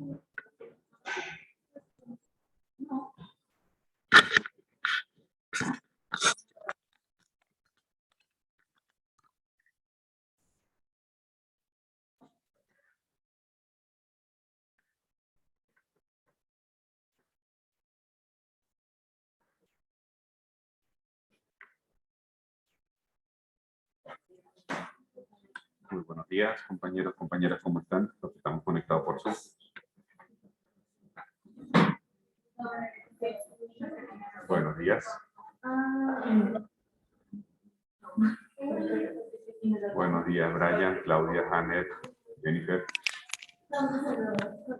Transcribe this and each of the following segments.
Muy buenos días, compañeros, compañeras, ¿cómo están? Los que estamos conectados por Zoom. Buenos días. Buenos días, Brian, Claudia, Janet, Jennifer.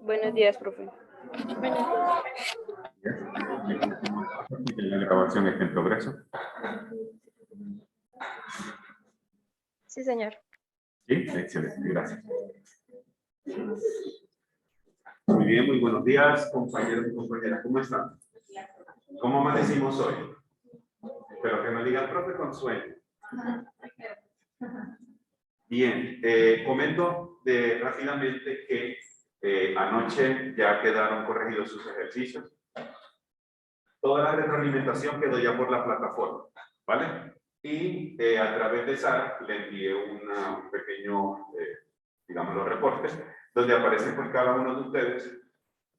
Buenos días, profe. La grabación está en progreso. Sí, señor. Sí, excelente, gracias. Muy bien, muy buenos días, compañeros y compañeras, ¿cómo están? ¿Cómo amanecimos hoy? Espero que no digan, profe, con sueño. Bien, comento rápidamente que anoche ya quedaron corregidos sus ejercicios. Toda la retroalimentación quedó ya por la plataforma, ¿vale? Y a través de Sara le envié un pequeño, digamos, los reportes, donde aparecen por cada uno de ustedes,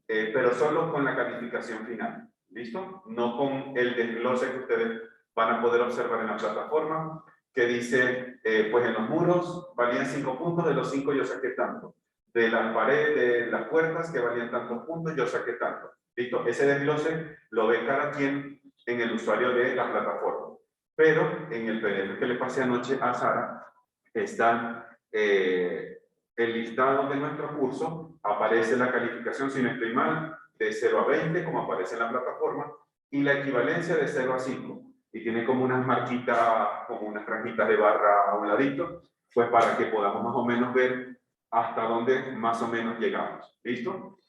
pero solo con la calificación final, ¿listo? No con el desglose que ustedes van a poder observar en la plataforma, que dice, pues en los muros valían 5 puntos, de los 5 yo saqué tanto. De las paredes, de las puertas que valían tantos puntos, yo saqué tanto. ¿Listo? Ese desglose lo ve cada quien en el usuario de la plataforma. Pero en el PDF que le pasé anoche a Sara, está el listado de nuestro curso, aparece la calificación, si no estoy mal, de 0 a 20, como aparece en la plataforma, y la equivalencia de 0 a 5. Y tiene como unas marquitas, como unas franjitas de barra a un ladito, pues para que podamos más o menos ver hasta dónde más o menos llegamos. ¿Listo?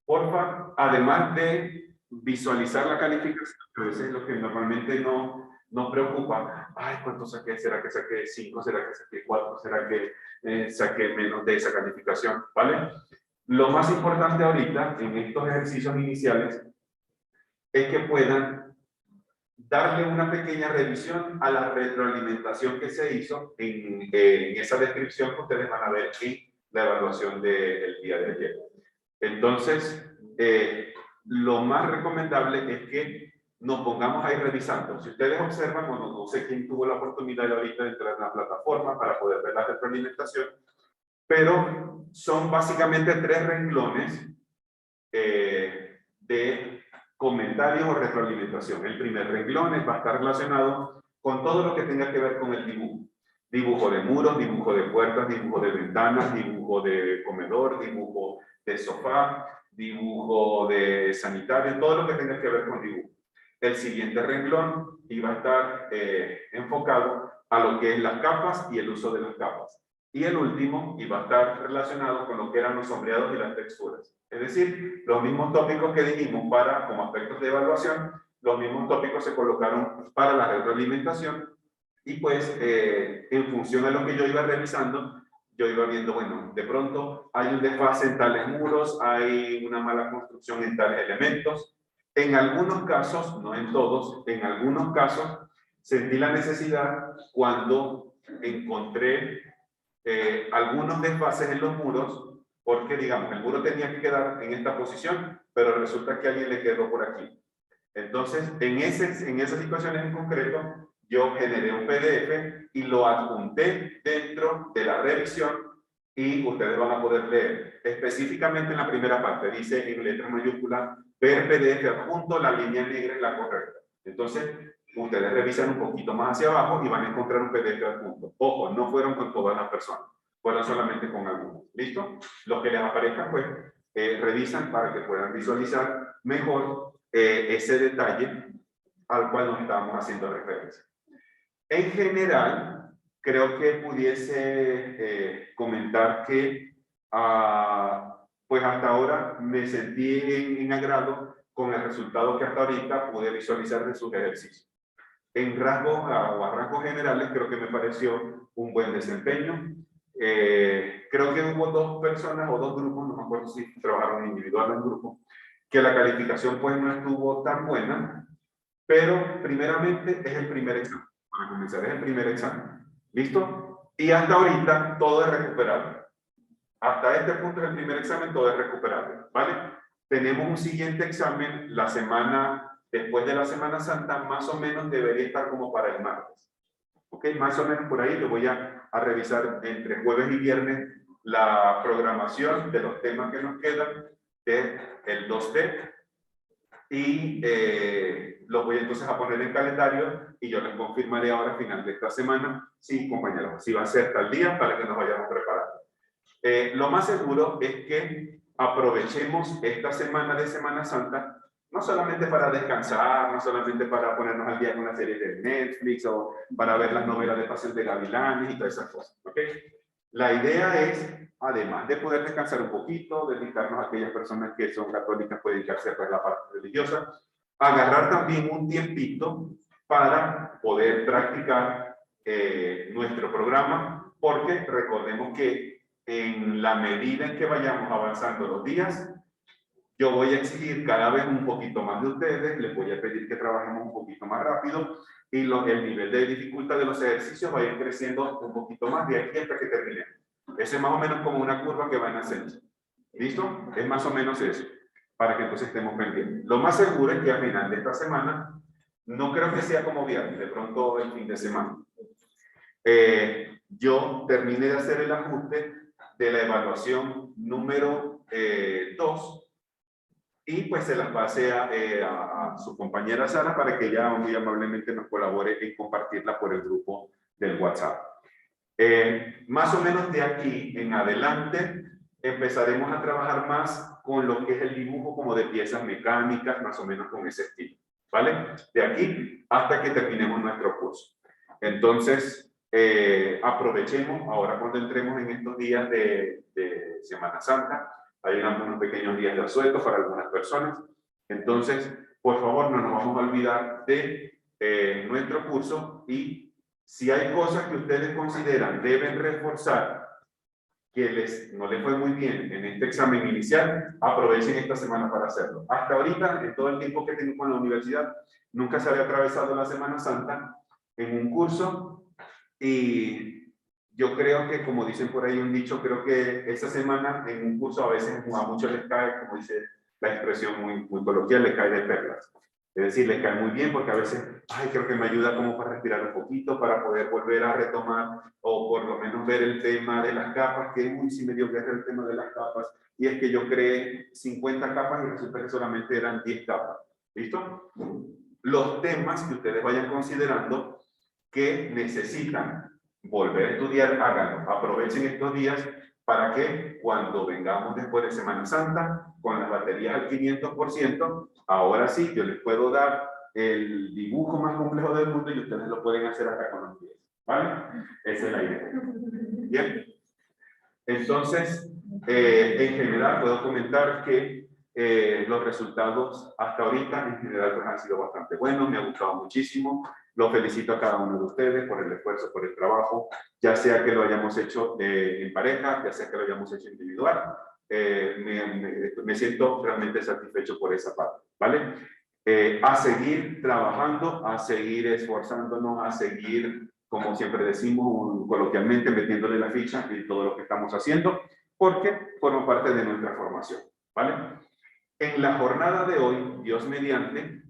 Porfa, además de visualizar la calificación, que a veces es lo que normalmente nos preocupa, ay, ¿cuánto saqué? ¿Será que saqué 5? ¿Será que saqué 4? ¿Será que saqué menos de esa calificación? ¿Vale? Lo más importante ahorita, en estos ejercicios iniciales, es que puedan darle una pequeña revisión a la retroalimentación que se hizo en esa descripción que ustedes van a ver en la evaluación del día de ayer. Entonces, lo más recomendable es que nos pongamos ahí revisando. Si ustedes observan, bueno, no sé quién tuvo la oportunidad de ahorita de entrar en la plataforma para poder ver la retroalimentación, pero son básicamente 3 renglones de comentarios o retroalimentación. El primer renglón va a estar relacionado con todo lo que tenga que ver con el dibujo. Dibujo de muros, dibujo de puertas, dibujo de ventanas, dibujo de comedor, dibujo de sofá, dibujo de sanitario, todo lo que tenga que ver con dibujo. El siguiente renglón iba a estar enfocado a lo que es las capas y el uso de las capas. Y el último iba a estar relacionado con lo que eran los sombreados y las texturas. Es decir, los mismos tópicos que dijimos como aspectos de evaluación, los mismos tópicos se colocaron para la retroalimentación. Y pues, en función de lo que yo iba revisando, yo iba viendo, bueno, de pronto hay un desfase en tales muros, hay una mala construcción en tales elementos. En algunos casos, no en todos, en algunos casos, sentí la necesidad cuando encontré algunos desfases en los muros, porque, digamos, el muro tenía que quedar en esta posición, pero resulta que a alguien le quedó por aquí. Entonces, en esas situaciones en concreto, yo generé un PDF y lo adjunté dentro de la revisión y ustedes van a poder leer. Específicamente en la primera parte, dice en letra mayúscula, ver PDF adjunto, la línea negra es la correcta. Entonces, ustedes revisan un poquito más hacia abajo y van a encontrar un PDF adjunto. Ojo, no fueron con todas las personas, fueron solamente con algunos. ¿Listo? Los que les aparezcan, pues, revisan para que puedan visualizar mejor ese detalle al cual nos estábamos haciendo referencia. En general, creo que pudiese comentar que pues hasta ahora me sentí en agrado con el resultado que hasta ahorita pude visualizar de sus ejercicios. En rasgos o a rasgos generales creo que me pareció un buen desempeño. creo que hubo dos personas o dos grupos, no me acuerdo si trabajaron individual o en grupo, que la calificación pues no estuvo tan buena, pero primeramente es el primer examen. Para comenzar, es el primer examen. ¿Listo? Y hasta ahorita todo es recuperable. Hasta este punto del primer examen todo es recuperable, ¿vale? Tenemos un siguiente examen la semana, después de la Semana Santa, más o menos debería estar como para el martes. ¿Ok? Más o menos por ahí lo voy a revisar entre jueves y viernes la programación de los temas que nos quedan del 2D y los voy entonces a poner en calendario y yo les confirmaré ahora a final de esta semana, sí, compañeros, si va a ser tal día para que nos vayamos preparando. Lo más seguro es que aprovechemos esta semana de Semana Santa, no solamente para descansar, no solamente para ponernos al día con una serie de Netflix o para ver las novelas de Pasión de Gavilanes y todas esas cosas, ¿ok? La idea es, además de poder descansar un poquito, dedicarnos a aquellas personas que son católicas, pueden dedicarse a la parte religiosa, agarrar también un tiempito para poder practicar nuestro programa, porque recordemos que en la medida en que vayamos avanzando los días, yo voy a exigir cada vez un poquito más de ustedes, les voy a pedir que trabajemos un poquito más rápido y el nivel de dificultad de los ejercicios va a ir creciendo un poquito más de aquí hasta que terminemos. Eso es más o menos como una curva que va en ascenso. ¿Listo? Es más o menos eso, para que entonces estemos pendientes. Lo más seguro es que al final de esta semana, no creo que sea como viernes, de pronto el fin de semana, yo terminé de hacer el ajuste de la evaluación número 2 y pues se las pasé a su compañera Sara para que ella muy amablemente nos colabore en compartirla por el grupo del WhatsApp. Más o menos de aquí en adelante empezaremos a trabajar más con lo que es el dibujo como de piezas mecánicas, más o menos con ese estilo, ¿vale? De aquí hasta que terminemos nuestro curso. Entonces, aprovechemos ahora cuando entremos en estos días de Semana Santa. Hay unos pequeños días de asueto para algunas personas. Entonces, por favor, no nos vamos a olvidar de nuestro curso y si hay cosas que ustedes consideran deben reforzar, que no les fue muy bien en este examen inicial, aprovechen esta semana para hacerlo. Hasta ahorita, en todo el tiempo que tengo con la universidad, nunca se había atravesado la Semana Santa en un curso y yo creo que, como dicen por ahí un dicho, creo que esta semana en un curso a veces a muchos les cae, como dice la expresión muy coloquial, les cae de perlas. Es decir, les cae muy bien porque a veces, ay, creo que me ayuda como para respirar un poquito, para poder volver a retomar o por lo menos ver el tema de las capas, que uy, sí me dio guerra el tema de las capas, y es que yo creé 50 capas y resulta que solamente eran 10 capas. ¿Listo? Los temas que ustedes vayan considerando que necesitan volver a estudiar, háganlo. Aprovechen estos días para que cuando vengamos después de Semana Santa, con las baterías al 500%, ahora sí, yo les puedo dar el dibujo más complejo del mundo y ustedes lo pueden hacer acá con los pies. ¿Vale? Esa es la idea. Bien. Entonces, en general, puedo comentar que los resultados hasta ahorita, en general, pues, han sido bastante buenos. Me ha gustado muchísimo. Los felicito a cada uno de ustedes por el esfuerzo, por el trabajo, ya sea que lo hayamos hecho en pareja, ya sea que lo hayamos hecho individual. Me siento realmente satisfecho por esa parte, ¿vale? A seguir trabajando, a seguir esforzándonos, a seguir, como siempre decimos coloquialmente, metiéndole la ficha en todo lo que estamos haciendo, porque forma parte de nuestra formación, ¿vale? En la jornada de hoy, Dios mediante,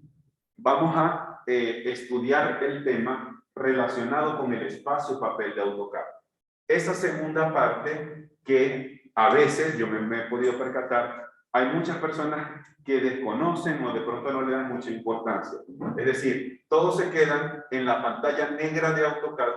vamos a estudiar el tema relacionado con el espacio-papel de AutoCAD. Esa segunda parte que a veces, yo me he podido percatar, hay muchas personas que desconocen o de pronto no le dan mucha importancia. Es decir, todos se quedan en la pantalla negra de AutoCAD,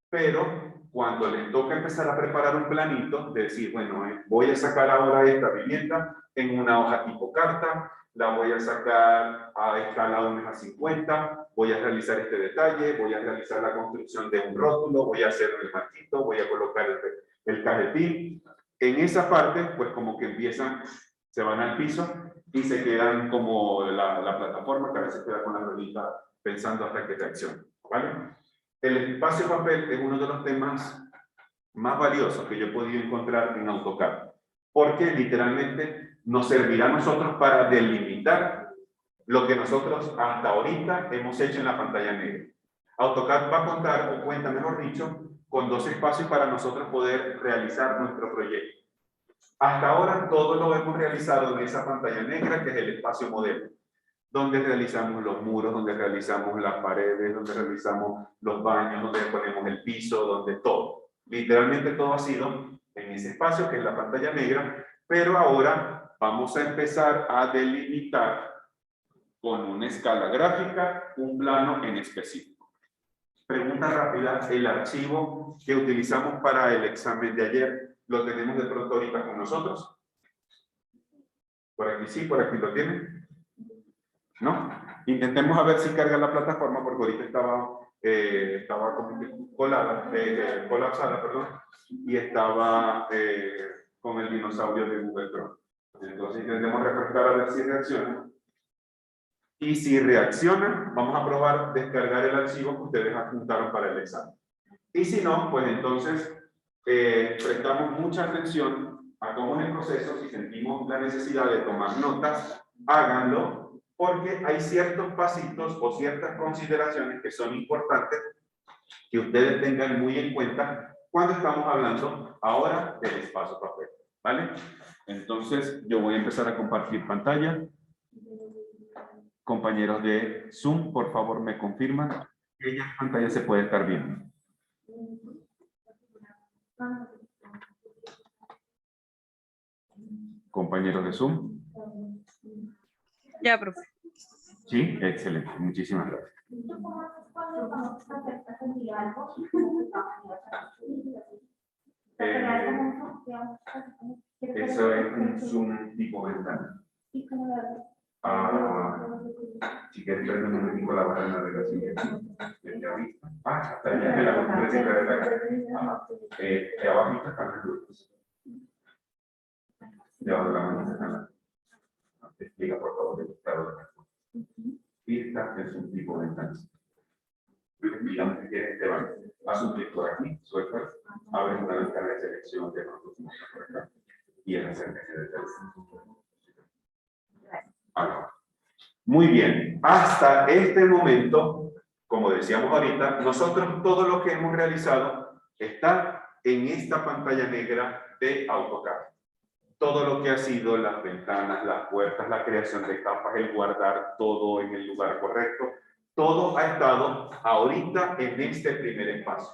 pero cuando les toca empezar a preparar un planito, de decir, bueno, voy a sacar ahora esta vivienda en una hoja tipo carta, la voy a sacar a escala 1:50, voy a realizar este detalle, voy a realizar la construcción de un rótulo, voy a hacer el marquito, voy a colocar el cajetín. En esa parte, pues como que empiezan, se van al piso y se quedan como la plataforma que a veces queda con la ruedita pensando hasta que reaccione, ¿vale? El espacio papel es uno de los temas más valiosos que yo he podido encontrar en AutoCAD, porque literalmente nos servirá a nosotros para delimitar lo que nosotros hasta ahorita hemos hecho en la pantalla negra. AutoCAD va a contar, o cuenta mejor dicho, con 2 espacios para nosotros poder realizar nuestro proyecto. Hasta ahora todo lo hemos realizado en esa pantalla negra, que es el espacio modelo, donde realizamos los muros, donde realizamos las paredes, donde realizamos los baños, donde ponemos el piso, donde todo. Literalmente todo ha sido en ese espacio, que es la pantalla negra, pero ahora vamos a empezar a delimitar con una escala gráfica un plano en específico. Pregunta rápida: el archivo que utilizamos para el examen de ayer, ¿lo tenemos de pronto ahorita con nosotros? Por aquí sí, por aquí lo tienen. ¿No? Intentemos a ver si carga la plataforma, porque ahorita estaba como que colapsada, perdón, y estaba con el dinosaurio de Google Chrome. Entonces intentemos refrescar a ver si reacciona. Y si reacciona, vamos a probar descargar el archivo que ustedes adjuntaron para el examen. Y si no, pues entonces prestamos mucha atención a cómo es el proceso. Si sentimos la necesidad de tomar notas, háganlo, porque hay ciertos pasitos o ciertas consideraciones que son importantes que ustedes tengan muy en cuenta cuando estamos hablando ahora del espacio papel, ¿vale? Entonces yo voy a empezar a compartir pantalla. Compañeros de Zoom, por favor me confirman que ya la pantalla se puede estar viendo. Compañeros de Zoom. Ya, profe. Sí, excelente. Muchísimas gracias. Eso es un Zoom tipo ventana. Si quieres ver un momentico la barra de navegación. Hasta allá en la conferencia de la de abajo están las luces. Debajo de la mano están las. Explica por favor el estado de la cosa. Esta es un tipo de ventana. Digamos que tienes este banco. Haz un clic por aquí, sueltas, abres una ventana de selección de productos por acá y es hacer ese de selección. Muy bien, hasta este momento, como decíamos ahorita, nosotros todo lo que hemos realizado está en esta pantalla negra de AutoCAD. Todo lo que ha sido las ventanas, las puertas, la creación de capas, el guardar todo en el lugar correcto, todo ha estado ahorita en este primer espacio.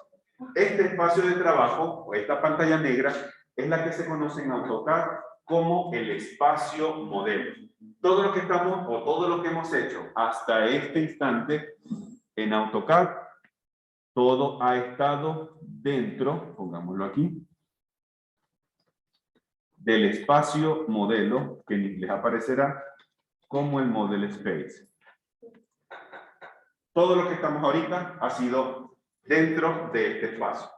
Este espacio de trabajo, o esta pantalla negra, es la que se conoce en AutoCAD como el espacio modelo. Todo lo que estamos, o todo lo que hemos hecho hasta este instante en AutoCAD, todo ha estado dentro, pongámoslo aquí, del espacio modelo, que les aparecerá como el Model Space. Todo lo que estamos ahorita ha sido dentro de este espacio.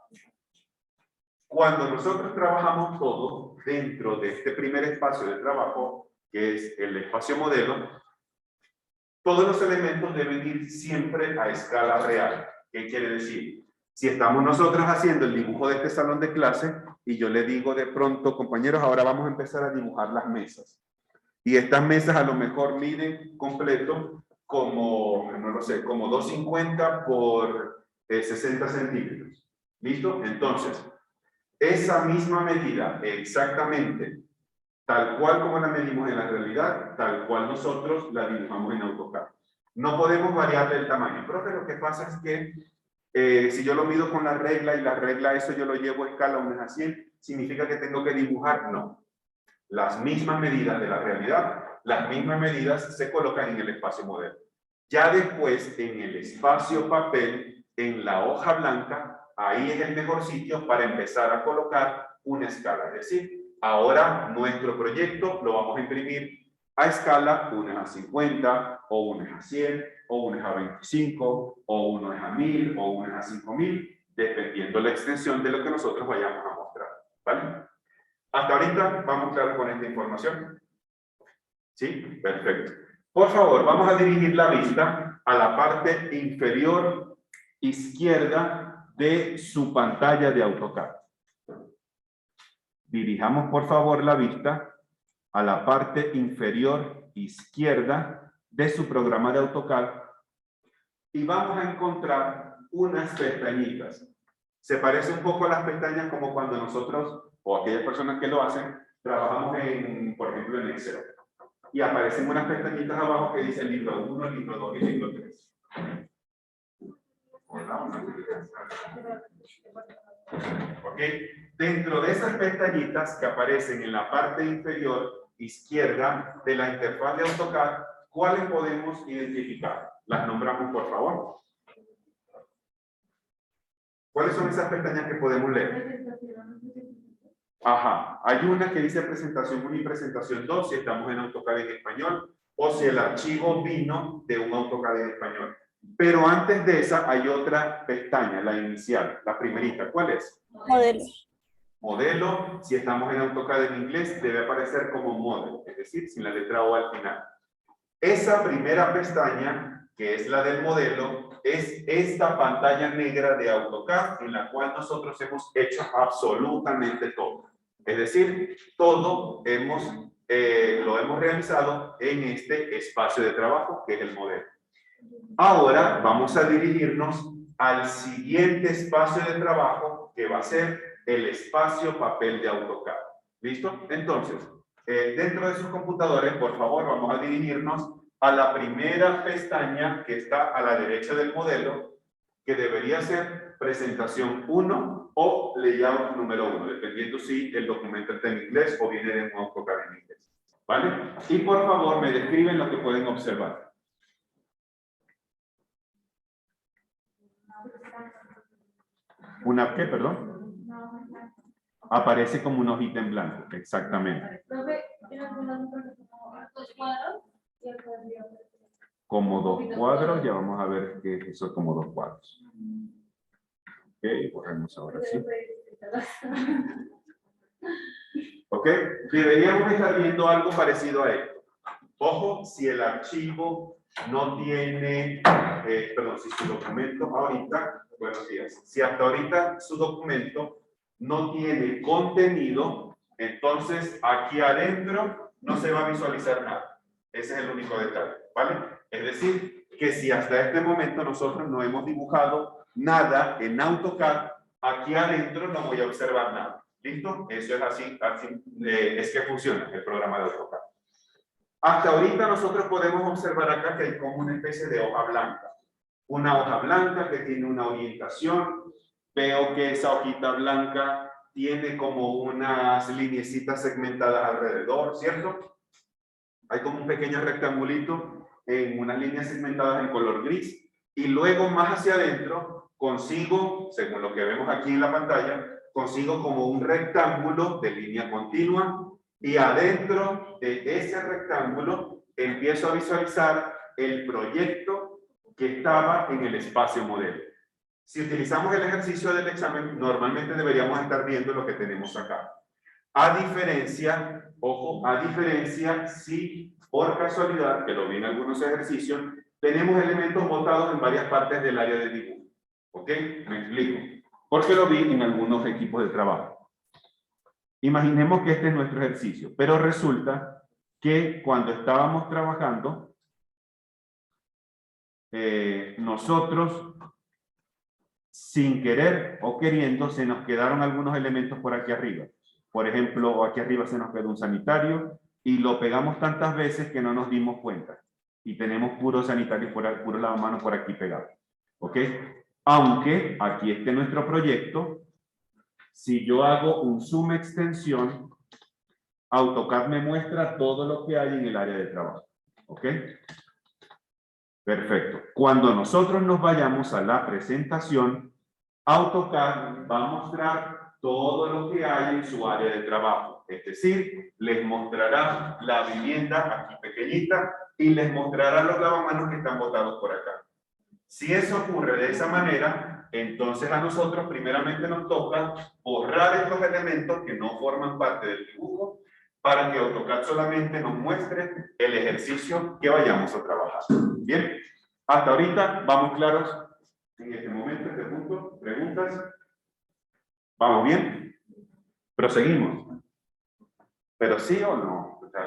Cuando nosotros trabajamos todo dentro de este primer espacio de trabajo, que es el espacio modelo, todos los elementos deben ir siempre a escala real. ¿Qué quiere decir? Si estamos nosotros haciendo el dibujo de este salón de clase y yo le digo de pronto, compañeros, ahora vamos a empezar a dibujar las mesas. Y estas mesas a lo mejor miden completo como, no lo sé, como 250 por 60 centímetros. ¿Listo? Entonces, esa misma medida, exactamente, tal cual como la medimos en la realidad, tal cual nosotros la dibujamos en AutoCAD. No podemos variarle el tamaño. Profe, lo que pasa es que si yo lo mido con la regla y la regla eso yo lo llevo a escala 1:100, ¿significa que tengo que dibujar? No. Las mismas medidas de la realidad, las mismas medidas se colocan en el espacio modelo. Ya después, en el espacio papel, en la hoja blanca, ahí es el mejor sitio para empezar a colocar una escala. Es decir, ahora nuestro proyecto lo vamos a imprimir a escala 1:50, o 1:100, o 1:25, o 1:1000, o 1:5000, dependiendo la extensión de lo que nosotros vayamos a mostrar. ¿Vale? Hasta ahorita vamos claros con esta información. ¿Sí? Perfecto. Por favor, vamos a dirigir la vista a la parte inferior izquierda de su pantalla de AutoCAD. dirijamos por favor la vista a la parte inferior izquierda de su programa de AutoCAD y vamos a encontrar unas pestañitas. Se parece un poco a las pestañas como cuando nosotros, o aquellas personas que lo hacen, trabajamos en, por ejemplo, en Excel. Y aparecen unas pestañitas abajo que dicen libro 1, libro 2 y libro 3. ¿Ok? Dentro de esas pestañitas que aparecen en la parte inferior izquierda de la interfaz de AutoCAD, ¿cuáles podemos identificar? Las nombramos, por favor. ¿Cuáles son esas pestañas que podemos leer? Ajá, hay una que dice presentación 1 y presentación 2 si estamos en AutoCAD en español o si el archivo vino de un AutoCAD en español. Pero antes de esa hay otra pestaña, la inicial, la primerita. ¿Cuál es? Modelo. Modelo, si estamos en AutoCAD en inglés, debe aparecer como model, es decir, sin la letra O al final. Esa primera pestaña, que es la del modelo, es esta pantalla negra de AutoCAD en la cual nosotros hemos hecho absolutamente todo. Es decir, todo lo hemos realizado en este espacio de trabajo que es el modelo. Ahora vamos a dirigirnos al siguiente espacio de trabajo que va a ser el espacio papel de AutoCAD. ¿Listo? Entonces, dentro de sus computadores, por favor, vamos a dirigirnos a la primera pestaña que está a la derecha del modelo, que debería ser presentación 1 o layout número 1, dependiendo si el documento está en inglés o viene de un AutoCAD en inglés. ¿Vale? Y por favor, me describen lo que pueden observar. ¿Una qué, perdón? Aparece como una hojita en blanco, exactamente. Como dos cuadros, ya vamos a ver que eso es como dos cuadros. Ok, borremos ahora sí. Ok, deberíamos estar viendo algo parecido a esto. Ojo, si el archivo no tiene, perdón, si su documento ahorita, buenos días, si hasta ahorita su documento no tiene contenido, entonces aquí adentro no se va a visualizar nada. Ese es el único detalle, ¿vale? Es decir, que si hasta este momento nosotros no hemos dibujado nada en AutoCAD, aquí adentro no voy a observar nada. ¿Listo? Eso es así es que funciona el programa de AutoCAD. Hasta ahorita nosotros podemos observar acá que hay como una especie de hoja blanca. Una hoja blanca que tiene una orientación. Veo que esa hojita blanca tiene como unas lineecitas segmentadas alrededor, ¿cierto? Hay como un pequeño rectangulito en unas líneas segmentadas en color gris. Y luego más hacia adentro consigo, según lo que vemos aquí en la pantalla, consigo como un rectángulo de línea continua. Y adentro de ese rectángulo empiezo a visualizar el proyecto que estaba en el espacio modelo. Si utilizamos el ejercicio del examen, normalmente deberíamos estar viendo lo que tenemos acá. A diferencia, ojo, a diferencia si por casualidad, que lo vi en algunos ejercicios, tenemos elementos botados en varias partes del área de dibujo. ¿Ok? Me explico. Porque lo vi en algunos equipos de trabajo. Imaginemos que este es nuestro ejercicio, pero resulta que cuando estábamos trabajando, nosotros, sin querer o queriendo, se nos quedaron algunos elementos por aquí arriba. Por ejemplo, aquí arriba se nos quedó un sanitario y lo pegamos tantas veces que no nos dimos cuenta. Y tenemos puro sanitario, puro lavamanos por aquí pegado. ¿Ok? Aunque aquí esté nuestro proyecto, si yo hago un zoom extensión, AutoCAD me muestra todo lo que hay en el área de trabajo. ¿Ok? Perfecto. Cuando nosotros nos vayamos a la presentación, AutoCAD va a mostrar todo lo que hay en su área de trabajo. Es decir, les mostrará la vivienda aquí pequeñita y les mostrará los lavamanos que están botados por acá. Si eso ocurre de esa manera, entonces a nosotros primeramente nos toca borrar estos elementos que no forman parte del dibujo para que AutoCAD solamente nos muestre el ejercicio que vayamos a trabajar. Bien, hasta ahorita vamos claros en este momento, este punto. ¿Preguntas? ¿Vamos bien? Proseguimos. Pero sí o no. O sea,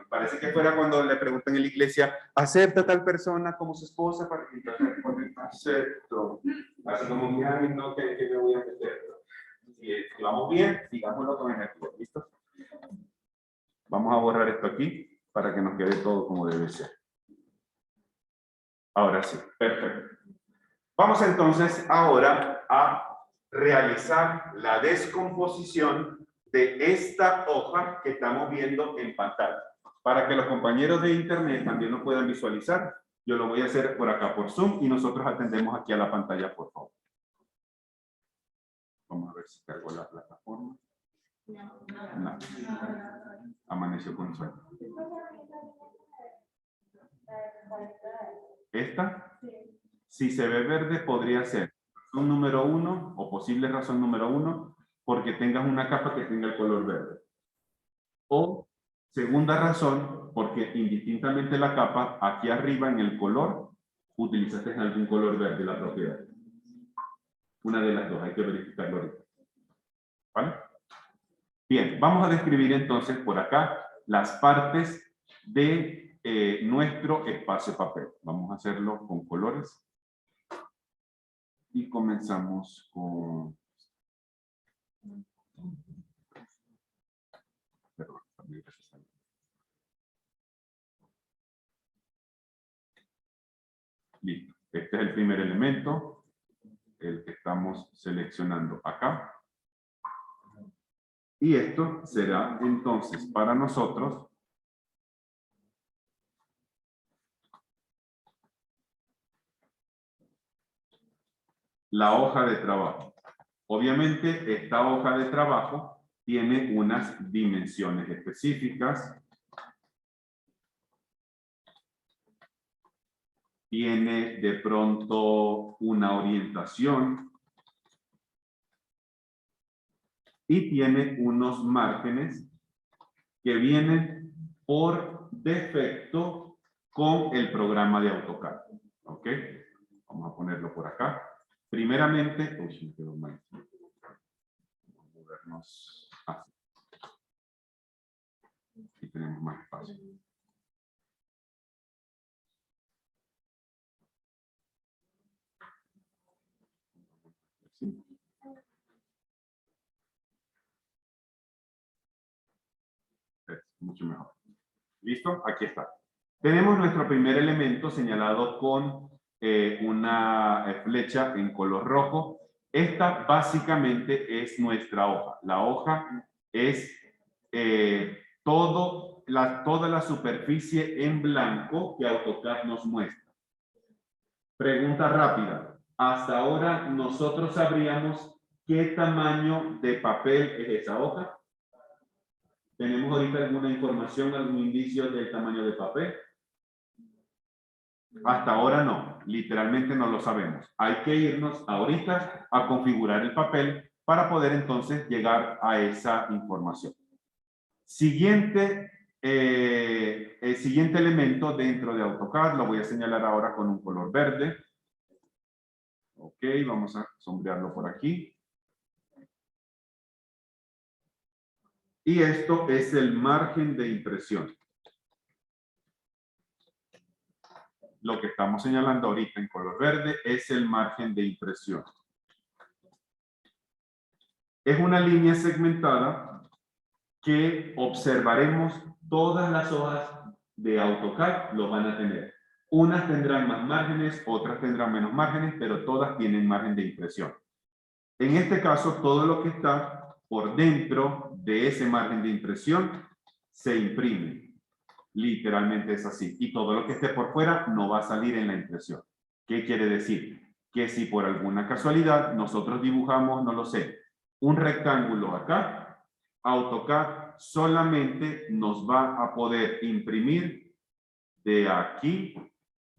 parece que fuera cuando le preguntan en la iglesia, ¿acepta a tal persona como su esposa? Para que entonces responden, acepto. Así como, ay, no, que me voy a meter. Si vamos bien, digámoslo con energía. ¿Listo? Vamos a borrar esto aquí para que nos quede todo como debe ser. Ahora sí, perfecto. Vamos entonces ahora a realizar la descomposición de esta hoja que estamos viendo en pantalla. Para que los compañeros de internet también lo puedan visualizar, yo lo voy a hacer por acá por Zoom y nosotros atendemos aquí a la pantalla, por favor. Vamos a ver si cargo la plataforma. No. Amaneció con sueño. ¿Esta? Si se ve verde, podría ser razón número 1 o posible razón número 1 porque tengas una capa que tenga el color verde. O segunda razón, porque indistintamente la capa, aquí arriba en el color, utilizaste algún color verde la propiedad. Una de las dos, hay que verificarlo ahorita. ¿Vale? Bien, vamos a describir entonces por acá las partes de nuestro espacio papel. Vamos a hacerlo con colores. Y comenzamos con... Perdón, también necesario. Listo. Este es el primer elemento, el que estamos seleccionando acá. Y esto será entonces para nosotros la hoja de trabajo. Obviamente esta hoja de trabajo tiene unas dimensiones específicas. Tiene de pronto una orientación. Y tiene unos márgenes que vienen por defecto con el programa de AutoCAD. ¿Ok? Vamos a ponerlo por acá. Primeramente, uy, me quedó mal. Vamos a movernos así. Aquí tenemos más espacio. ¿Sí? Es mucho mejor. ¿Listo? Aquí está. Tenemos nuestro primer elemento señalado con una flecha en color rojo. Esta básicamente es nuestra hoja. La hoja es toda la superficie en blanco que AutoCAD nos muestra. Pregunta rápida. Hasta ahora nosotros sabríamos qué tamaño de papel es esa hoja. ¿Tenemos ahorita alguna información, algún indicio del tamaño de papel? Hasta ahora no, literalmente no lo sabemos. Hay que irnos ahorita a configurar el papel para poder entonces llegar a esa información. El siguiente elemento dentro de AutoCAD lo voy a señalar ahora con un color verde. Ok, vamos a sombrearlo por aquí. Y esto es el margen de impresión. Lo que estamos señalando ahorita en color verde es el margen de impresión. Es una línea segmentada que observaremos todas las hojas de AutoCAD lo van a tener. Unas tendrán más márgenes, otras tendrán menos márgenes, pero todas tienen margen de impresión. En este caso, todo lo que está por dentro de ese margen de impresión se imprime. Literalmente es así. Y todo lo que esté por fuera no va a salir en la impresión. ¿Qué quiere decir? Que si por alguna casualidad nosotros dibujamos, no lo sé, un rectángulo acá, AutoCAD solamente nos va a poder imprimir de aquí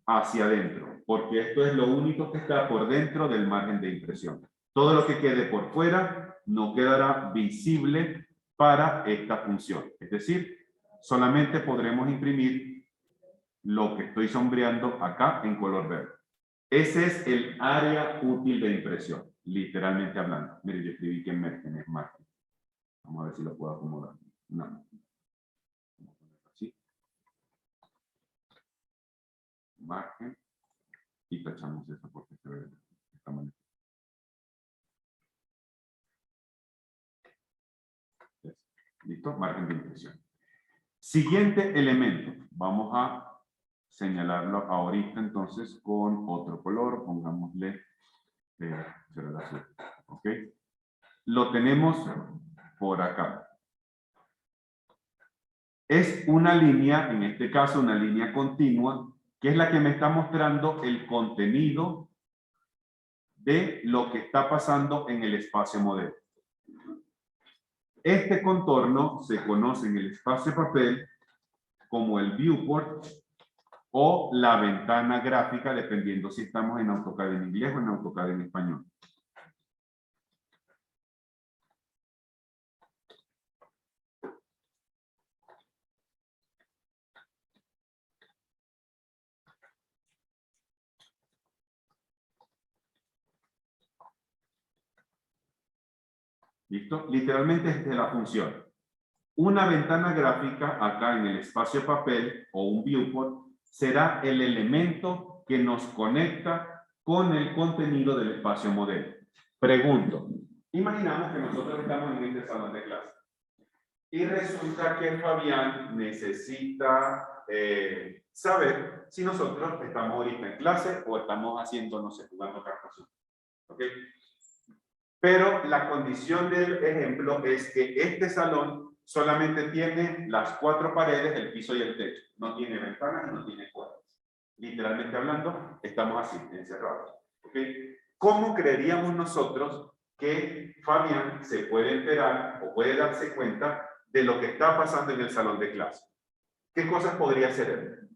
hacia adentro, porque esto es lo único que está por dentro del margen de impresión. Todo lo que quede por fuera no quedará visible para esta función. Es decir, solamente podremos imprimir lo que estoy sombreando acá en color verde. Ese es el área útil de impresión, literalmente hablando. Mire, yo escribí que emergen es margen. Vamos a ver si lo puedo acomodar. No. Vamos a ponerlo así. Margen. Y tachamos eso porque se ve de esta manera. ¿Listo? Margen de impresión. Siguiente elemento. Vamos a señalarlo ahorita entonces con otro color. Pongámosle será el azul. ¿Ok? Lo tenemos por acá. Es una línea, en este caso una línea continua, que es la que me está mostrando el contenido de lo que está pasando en el espacio modelo. Este contorno se conoce en el espacio papel como el viewport o la ventana gráfica, dependiendo si estamos en AutoCAD en inglés o en AutoCAD en español. ¿Listo? Literalmente esta es la función. Una ventana gráfica acá en el espacio papel o un viewport será el elemento que nos conecta con el contenido del espacio modelo. Pregunto, imaginamos que nosotros estamos en este salón de clase y resulta que Fabián necesita saber si nosotros estamos ahorita en clase o estamos haciendo, no sé, jugando cartas. ¿Ok? Pero la condición del ejemplo es que este salón solamente tiene las 4 paredes, el piso y el techo. No tiene ventanas y no tiene puertas. Literalmente hablando, estamos así, encerrados. ¿Okay? ¿Cómo creeríamos nosotros que Fabián se puede enterar o puede darse cuenta de lo que está pasando en el salón de clase? ¿Qué cosas podría hacer él?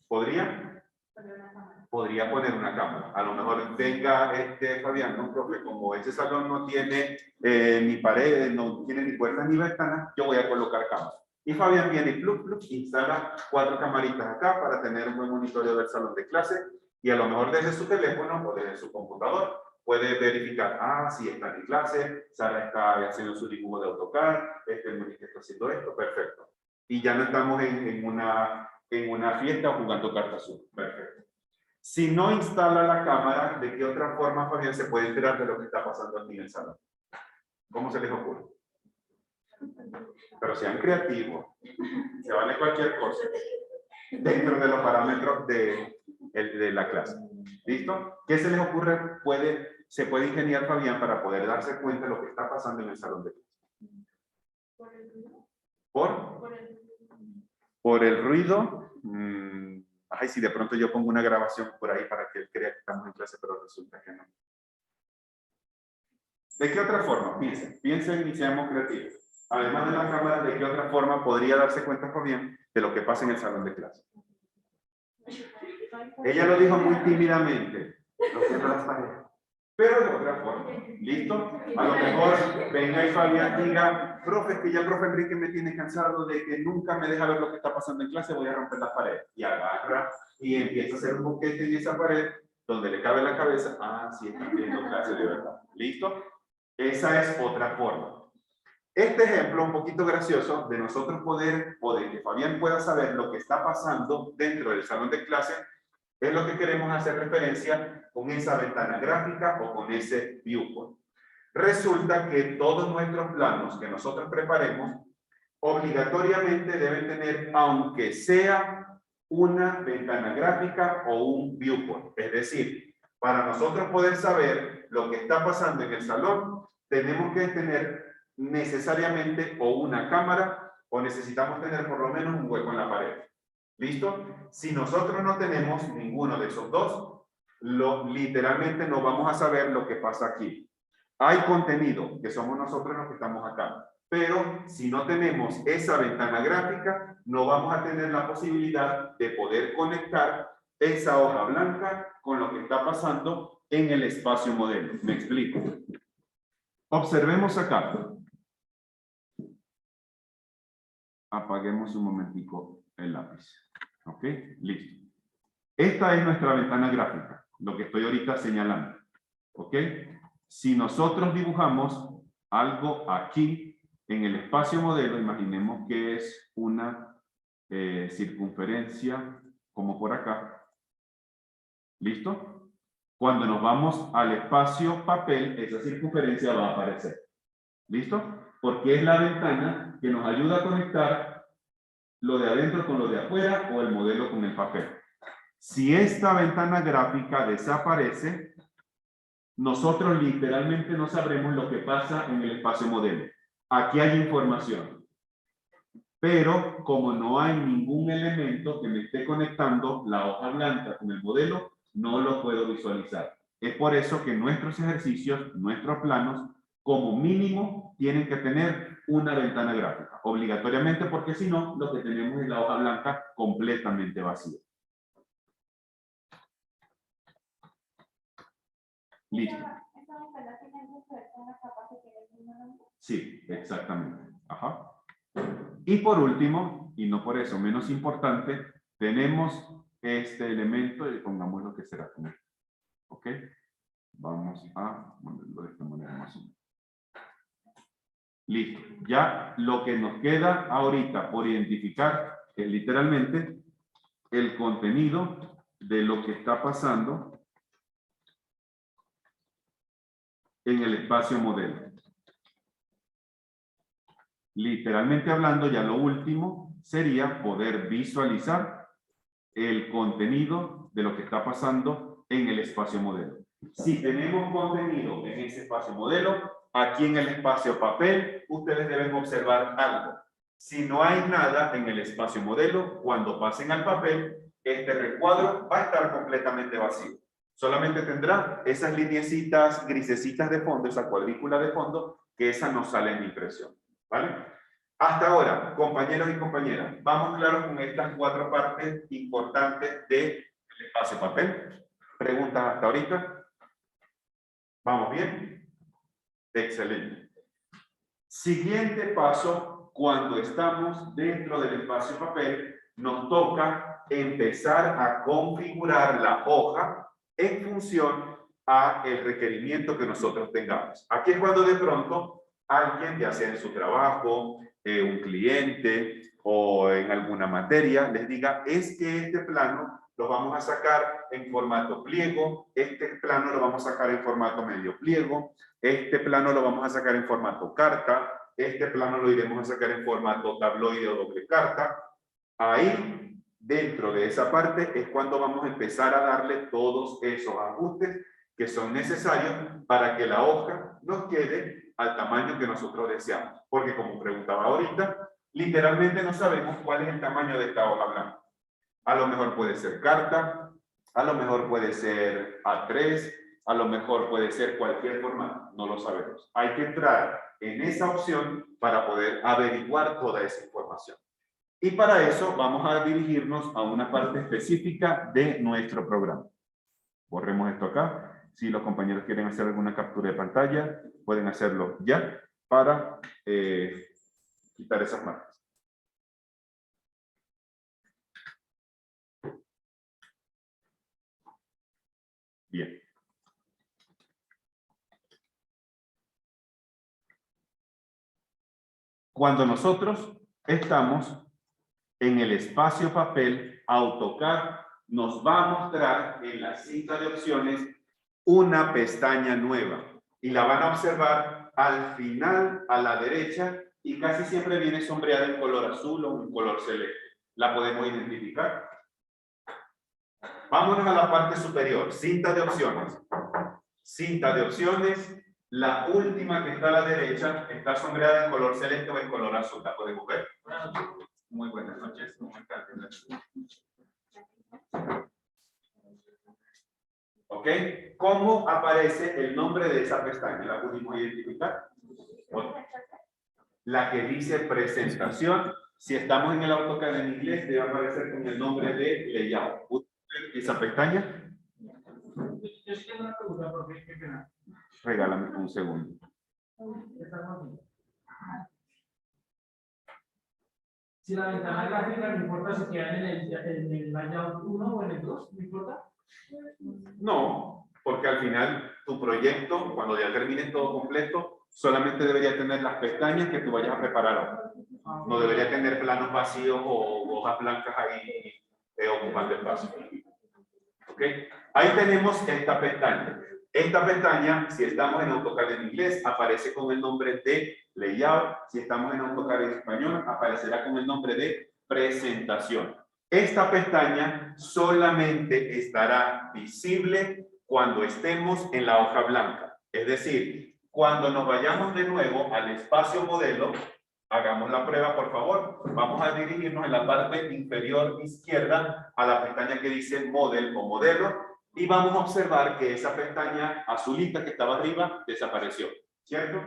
Podría poner una cámara. A lo mejor venga Fabián, no, profe, como ese salón no tiene ni paredes, no tiene ni puertas ni ventanas, yo voy a colocar cámaras. Y Fabián viene y instala 4 camaritas acá para tener un buen monitoreo del salón de clase y a lo mejor desde su teléfono o desde su computador puede verificar, si está en clase, Sara está haciendo su dibujo de AutoCAD, Monique está haciendo esto, perfecto. Y ya no estamos en una fiesta o jugando cartas azul, perfecto. Si no instala la cámara, ¿de qué otra forma Fabián se puede enterar de lo que está pasando aquí en el salón? ¿Cómo se les ocurre? Pero sean creativos, se vale cualquier cosa dentro de los parámetros de la clase. ¿Listo? ¿Qué se les ocurre? Se puede ingeniar Fabián para poder darse cuenta de lo que está pasando en el salón de clase. ¿Por el ruido? Ay, si de pronto yo pongo una grabación por ahí para que él crea que estamos en clase, pero resulta que no. ¿De qué otra forma? Piensen y seamos creativos. Además de la cámara, ¿de qué otra forma podría darse cuenta Fabián de lo que pasa en el salón de clase? Ella lo dijo muy tímidamente. Lo cierro las paredes. Pero de otra forma. ¿Listo? A lo mejor venga y Fabián diga, profe, que ya el profe Enrique me tiene cansado de que nunca me deja ver lo que está pasando en clase, voy a romper las paredes. Y agarra y empieza a hacer un boquete en esa pared donde le cabe la cabeza. Sí, están viendo clase de verdad. ¿Listo? Esa es otra forma. Este ejemplo un poquito gracioso de nosotros poder, o de que Fabián pueda saber lo que está pasando dentro del salón de clase, es lo que queremos hacer referencia con esa ventana gráfica o con ese viewport. Resulta que todos nuestros planos que nosotros preparemos obligatoriamente deben tener, aunque sea una ventana gráfica o un viewport. Es decir, para nosotros poder saber lo que está pasando en el salón, tenemos que tener necesariamente o una cámara o necesitamos tener por lo menos un hueco en la pared. ¿Listo? Si nosotros no tenemos ninguno de esos dos, literalmente no vamos a saber lo que pasa aquí. Hay contenido, que somos nosotros los que estamos acá. Pero si no tenemos esa ventana gráfica, no vamos a tener la posibilidad de poder conectar esa hoja blanca con lo que está pasando en el espacio modelo. ¿Me explico? Observemos acá. Apaguemos un momentico el lápiz. ¿Ok? Listo. Esta es nuestra ventana gráfica, lo que estoy ahorita señalando. ¿Ok? Si nosotros dibujamos algo aquí en el espacio modelo. Imaginemos que es una circunferencia como por acá. ¿Listo? Cuando nos vamos al espacio papel, esa circunferencia va a aparecer. ¿Listo? Porque es la ventana que nos ayuda a conectar lo de adentro con lo de afuera o el modelo con el papel. Si esta ventana gráfica desaparece, nosotros literalmente no sabremos lo que pasa en el espacio modelo. Aquí hay información. Pero como no hay ningún elemento que me esté conectando la hoja blanca con el modelo, no lo puedo visualizar. Es por eso que nuestros ejercicios, nuestros planos, como mínimo, tienen que tener una ventana gráfica. Obligatoriamente, porque si no, lo que tenemos es la hoja blanca completamente vacía. Listo. Sí, exactamente. Ajá. Y por último, y no por eso menos importante, tenemos este elemento y pongamos lo que será con él. ¿Ok? Vamos a ponerlo de esta manera más o menos. Listo. Ya lo que nos queda ahorita por identificar es literalmente el contenido de lo que está pasando en el espacio modelo. Literalmente hablando, ya lo último sería poder visualizar el contenido de lo que está pasando en el espacio modelo. Si tenemos contenido en ese espacio modelo, aquí en el espacio papel, ustedes deben observar algo. Si no hay nada en el espacio modelo, cuando pasen al papel, este recuadro va a estar completamente vacío. Solamente tendrá esas lineecitas grisecitas de fondo, esa cuadrícula de fondo, que esa no sale en la impresión. ¿Vale? Hasta ahora, compañeros y compañeras, vamos claros con estas 4 partes importantes del espacio papel. ¿Preguntas hasta ahorita? ¿Vamos bien? Excelente. Siguiente paso, cuando estamos dentro del espacio papel, nos toca empezar a configurar la hoja en función a el requerimiento que nosotros tengamos. Aquí es cuando de pronto alguien, ya sea en su trabajo, un cliente o en alguna materia, les diga, es que este plano lo vamos a sacar en formato pliego, este plano lo vamos a sacar en formato medio pliego, este plano lo vamos a sacar en formato carta, este plano lo iremos a sacar en formato tabloide o doble carta. Ahí, dentro de esa parte, es cuando vamos a empezar a darle todos esos ajustes que son necesarios para que la hoja nos quede al tamaño que nosotros deseamos. Porque como preguntaba ahorita, literalmente no sabemos cuál es el tamaño de esta hoja blanca. A lo mejor puede ser carta, a lo mejor puede ser A3, a lo mejor puede ser cualquier formato, no lo sabemos. Hay que entrar en esa opción para poder averiguar toda esa información. Y para eso vamos a dirigirnos a una parte específica de nuestro programa. Borremos esto acá. Si los compañeros quieren hacer alguna captura de pantalla, pueden hacerlo ya para quitar esas marcas. Bien. Cuando nosotros estamos en el espacio papel, AutoCAD nos va a mostrar en la cinta de opciones una pestaña nueva. Y la van a observar al final, a la derecha, y casi siempre viene sombreada en color azul o en color celeste. ¿La podemos identificar? Vámonos a la parte superior, cinta de opciones. Cinta de opciones. La última que está a la derecha está sombreada en color celeste o en color azul. ¿La podemos ver? Muy buenas noches. ¿Ok? ¿Cómo aparece el nombre de esa pestaña? ¿La pudimos identificar? La que dice presentación. Si estamos en el AutoCAD en inglés, debe aparecer con el nombre de layout. ¿Esa pestaña? Yo sí tengo una pregunta, porque qué pena. Regálame un segundo. Si la ventana gráfica no importa si queda en el layout 1 o en el 2, ¿no importa? No, porque al final tu proyecto, cuando ya termines todo completo, solamente debería tener las pestañas que tú vayas a preparar ahora. No debería tener planos vacíos o hojas blancas ahí ocupando espacio. ¿Ok? Ahí tenemos esta pestaña. Esta pestaña, si estamos en AutoCAD en inglés, aparece con el nombre de Layout. Si estamos en AutoCAD en español, aparecerá con el nombre de Presentación. Esta pestaña solamente estará visible cuando estemos en la hoja blanca. Es decir, cuando nos vayamos de nuevo al espacio modelo, hagamos la prueba, por favor. Vamos a dirigirnos en la parte inferior izquierda a la pestaña que dice Model o Modelo y vamos a observar que esa pestaña azulita que estaba arriba desapareció, ¿cierto?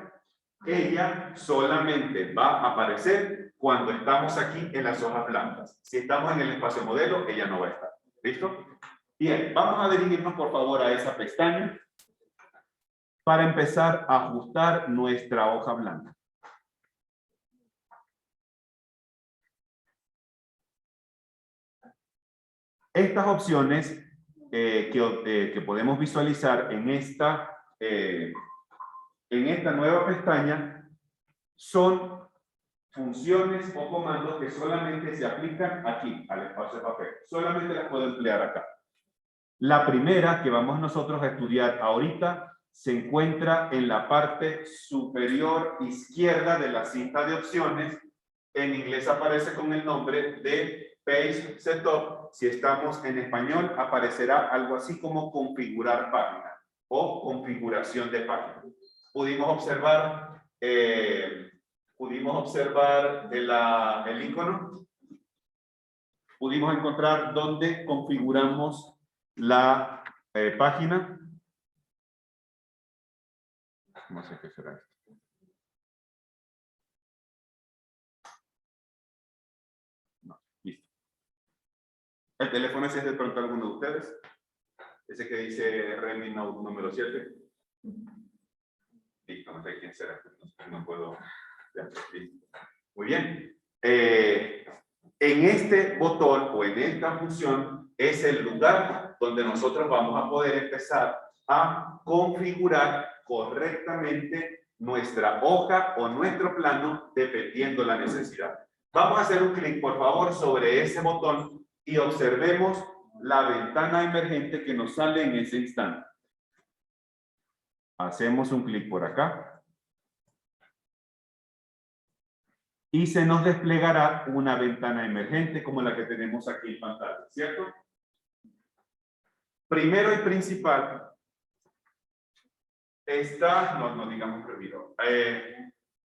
Ella solamente va a aparecer cuando estamos aquí en las hojas blancas. Si estamos en el espacio modelo, ella no va a estar. ¿Listo? Bien, vamos a dirigirnos por favor a esa pestaña para empezar a ajustar nuestra hoja blanca. Estas opciones que podemos visualizar en esta nueva pestaña son funciones o comandos que solamente se aplican aquí, al espacio de papel. Solamente las puedo emplear acá. La primera que vamos nosotros a estudiar ahorita se encuentra en la parte superior izquierda de la cinta de opciones. En inglés aparece con el nombre de Page Setup. Si estamos en español, aparecerá algo así como configurar página o configuración de página. Pudimos observar el icono. Pudimos encontrar dónde configuramos la página. No sé qué será esto. No, listo. ¿El teléfono ese es de pronto alguno de ustedes? Ese que dice Redmi Note número 7. Listo, no sé quién será. No puedo. Listo. Muy bien. En este botón o en esta función es el lugar donde nosotros vamos a poder empezar a configurar correctamente nuestra hoja o nuestro plano dependiendo la necesidad. Vamos a hacer un clic, por favor, sobre ese botón y observemos la ventana emergente que nos sale en ese instante. Hacemos un clic por acá. Y se nos desplegará una ventana emergente como la que tenemos aquí en pantalla, ¿cierto? Primero y principal, no digamos prohibido.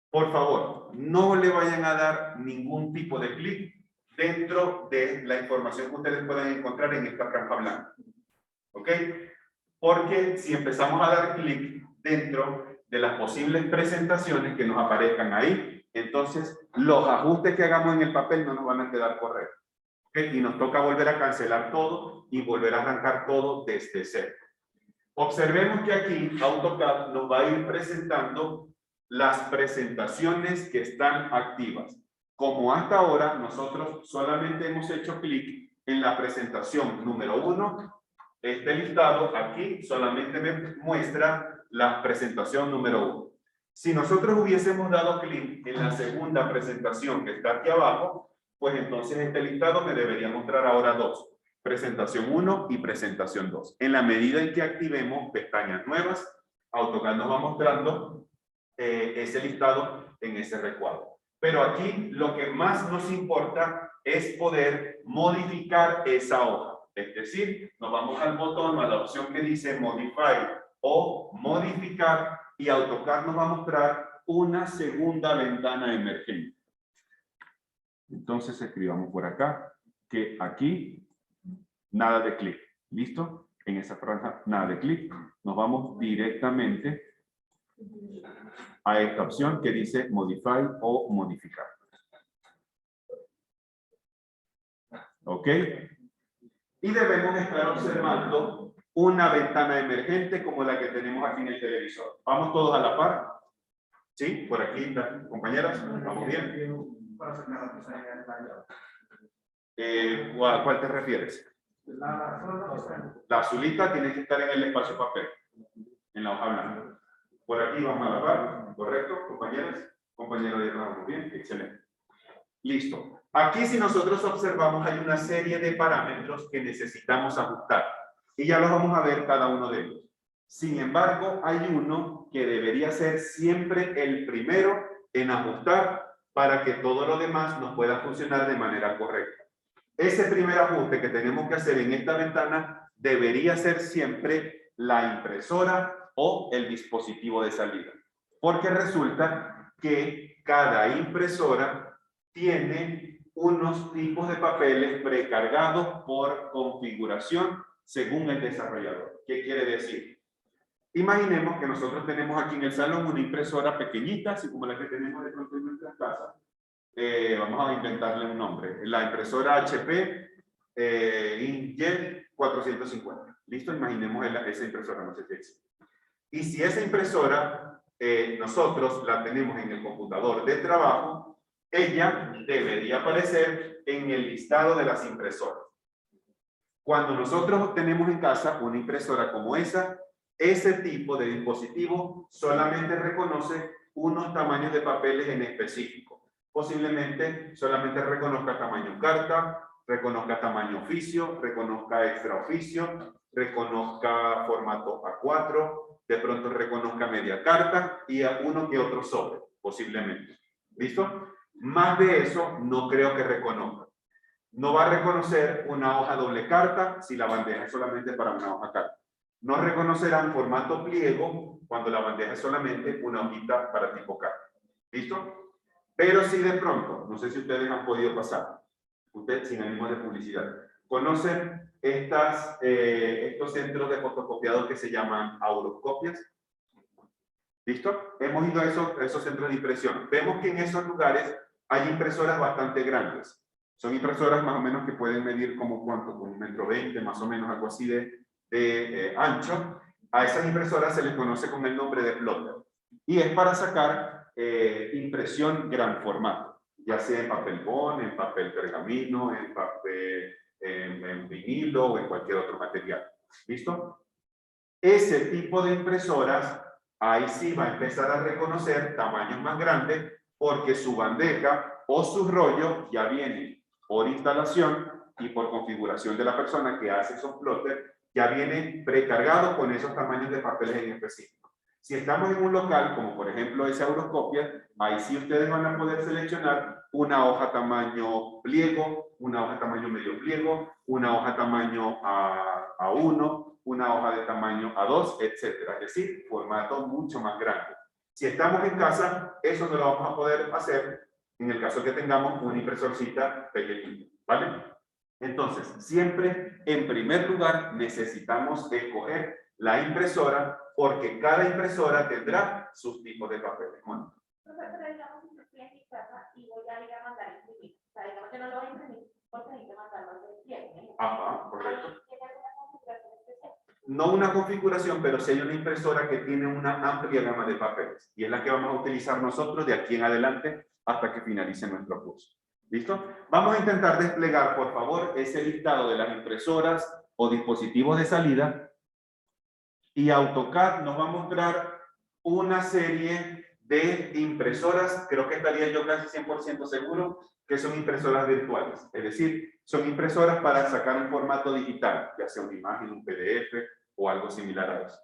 Por favor, no le vayan a dar ningún tipo de clic dentro de la información que ustedes pueden encontrar en esta caja blanca. ¿Ok? Porque si empezamos a dar clic dentro de las posibles presentaciones que nos aparezcan ahí, entonces los ajustes que hagamos en el papel no nos van a quedar correctos. ¿Okay? Y nos toca volver a cancelar todo y volver a arrancar todo desde cero. Observemos que aquí AutoCAD nos va a ir presentando las presentaciones que están activas. Como hasta ahora nosotros solamente hemos hecho clic en la presentación número 1, este listado aquí solamente me muestra la presentación número 1. Si nosotros hubiésemos dado clic en la segunda presentación que está aquí abajo, pues entonces este listado me debería mostrar ahora dos. Presentación 1 y presentación 2. En la medida en que activemos pestañas nuevas, AutoCAD nos va mostrando ese listado en ese recuadro. Pero aquí lo que más nos importa es poder modificar esa hoja. Es decir, nos vamos al botón, a la opción que dice Modify o Modificar y AutoCAD nos va a mostrar una segunda ventana emergente. Entonces escribamos por acá que aquí nada de clic. ¿Listo? En esa franja nada de clic. Nos vamos directamente a esta opción que dice Modify o Modificar. ¿Ok? Y debemos estar observando una ventana emergente como la que tenemos aquí en el televisor. ¿Vamos todos a la par? ¿Sí? Por aquí, compañeras. ¿Vamos bien? ¿A cuál te refieres? La azulita tiene que estar en el espacio papel, en la hoja blanca. Por aquí vamos a la par. ¿correcto, compañeros? Compañero de trabajo, bien, excelente. Listo. Aquí, si nosotros observamos, hay una serie de parámetros que necesitamos ajustar. Y ya los vamos a ver cada uno de ellos. Sin embargo, hay uno que debería ser siempre el primero en ajustar para que todo lo demás nos pueda funcionar de manera correcta. Ese primer ajuste que tenemos que hacer en esta ventana debería ser siempre la impresora o el dispositivo de salida. Porque resulta que cada impresora tiene unos tipos de papeles precargados por configuración según el desarrollador. ¿Qué quiere decir? Imaginemos que nosotros tenemos aquí en el salón una impresora pequeñita, así como la que tenemos de pronto en nuestras casas. Vamos a inventarle un nombre. La impresora HP Inkjet 450. ¿Listo? Imaginemos esa impresora, no sé si existe. Y si esa impresora nosotros la tenemos en el computador de trabajo, ella debería aparecer en el listado de las impresoras. Cuando nosotros tenemos en casa una impresora como esa, ese tipo de dispositivo solamente reconoce unos tamaños de papeles en específico. Posiblemente solamente reconozca tamaño carta, reconozca tamaño oficio, reconozca extra oficio, reconozca formato A4, de pronto reconozca media carta y a uno que otro sobre, posiblemente. ¿Listo? Más de eso no creo que reconozca. No va a reconocer una hoja doble carta si la bandeja es solamente para una hoja carta. No reconocerán formato pliego cuando la bandeja es solamente una hojita para tipo carta. ¿Listo? Pero si de pronto, no sé si ustedes han podido pasar, ustedes sin ánimo de publicidad, conocen estos centros de fotocopiado que se llaman auroscopias. ¿Listo? Hemos ido a esos centros de impresión. Vemos que en esos lugares hay impresoras bastante grandes. Son impresoras más o menos que pueden medir como cuánto, como 1,20 m, más o menos, algo así de ancho. A esas impresoras se les conoce con el nombre de plotter. Y es para sacar impresión gran formato, ya sea en papel bond, en papel pergamino, en papel en vinilo o en cualquier otro material. ¿Listo? Ese tipo de impresoras, ahí sí va a empezar a reconocer tamaños más grandes porque su bandeja o su rollo ya viene por instalación y por configuración de la persona que hace esos plotters, ya viene precargado con esos tamaños de papeles en específico. Si estamos en un local, como por ejemplo esa Auroscopia, ahí sí ustedes van a poder seleccionar una hoja tamaño pliego, una hoja tamaño medio pliego, una hoja tamaño A1, una hoja de tamaño A2, etcétera. Es decir, formato mucho más grande. Si estamos en casa, eso no lo vamos a poder hacer en el caso que tengamos una impresorcita pequeñita, ¿vale? Entonces, siempre, en primer lugar, necesitamos escoger la impresora porque cada impresora tendrá sus tipos de papeles. Bueno. Pero digamos, si estoy en mi casa y voy a ir a mandar a imprimir, o sea, digamos que no lo voy a imprimir porque necesito mandarlo al cliente. Ajá, correcto. ¿Tiene alguna configuración especial? No una configuración, pero sí hay una impresora que tiene una amplia gama de papeles y es la que vamos a utilizar nosotros de aquí en adelante hasta que finalice nuestro curso. ¿Listo? Vamos a intentar desplegar, por favor, ese listado de las impresoras o dispositivos de salida y AutoCAD nos va a mostrar una serie de impresoras, creo que estaría yo casi 100% seguro que son impresoras virtuales, es decir, son impresoras para sacar un formato digital, ya sea una imagen, un PDF o algo similar a eso.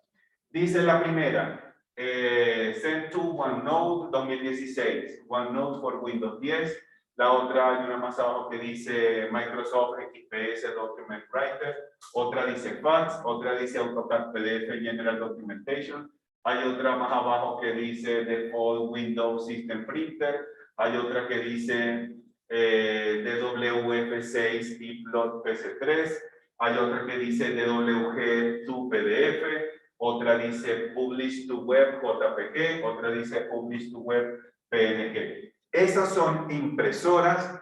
Dice la primera, Send to OneNote 2016, OneNote for Windows 10. La otra hay una más abajo que dice Microsoft XPS Document Writer, otra dice Fax, otra dice AutoCAD PDF General Documentation, hay otra más abajo que dice Default Windows System Printer, hay otra que dice DWF6 y Plot PC3, hay otra que dice DWG2 PDF, otra dice Publish to Web JPG, otra dice Publish to Web PNG. Esas son impresoras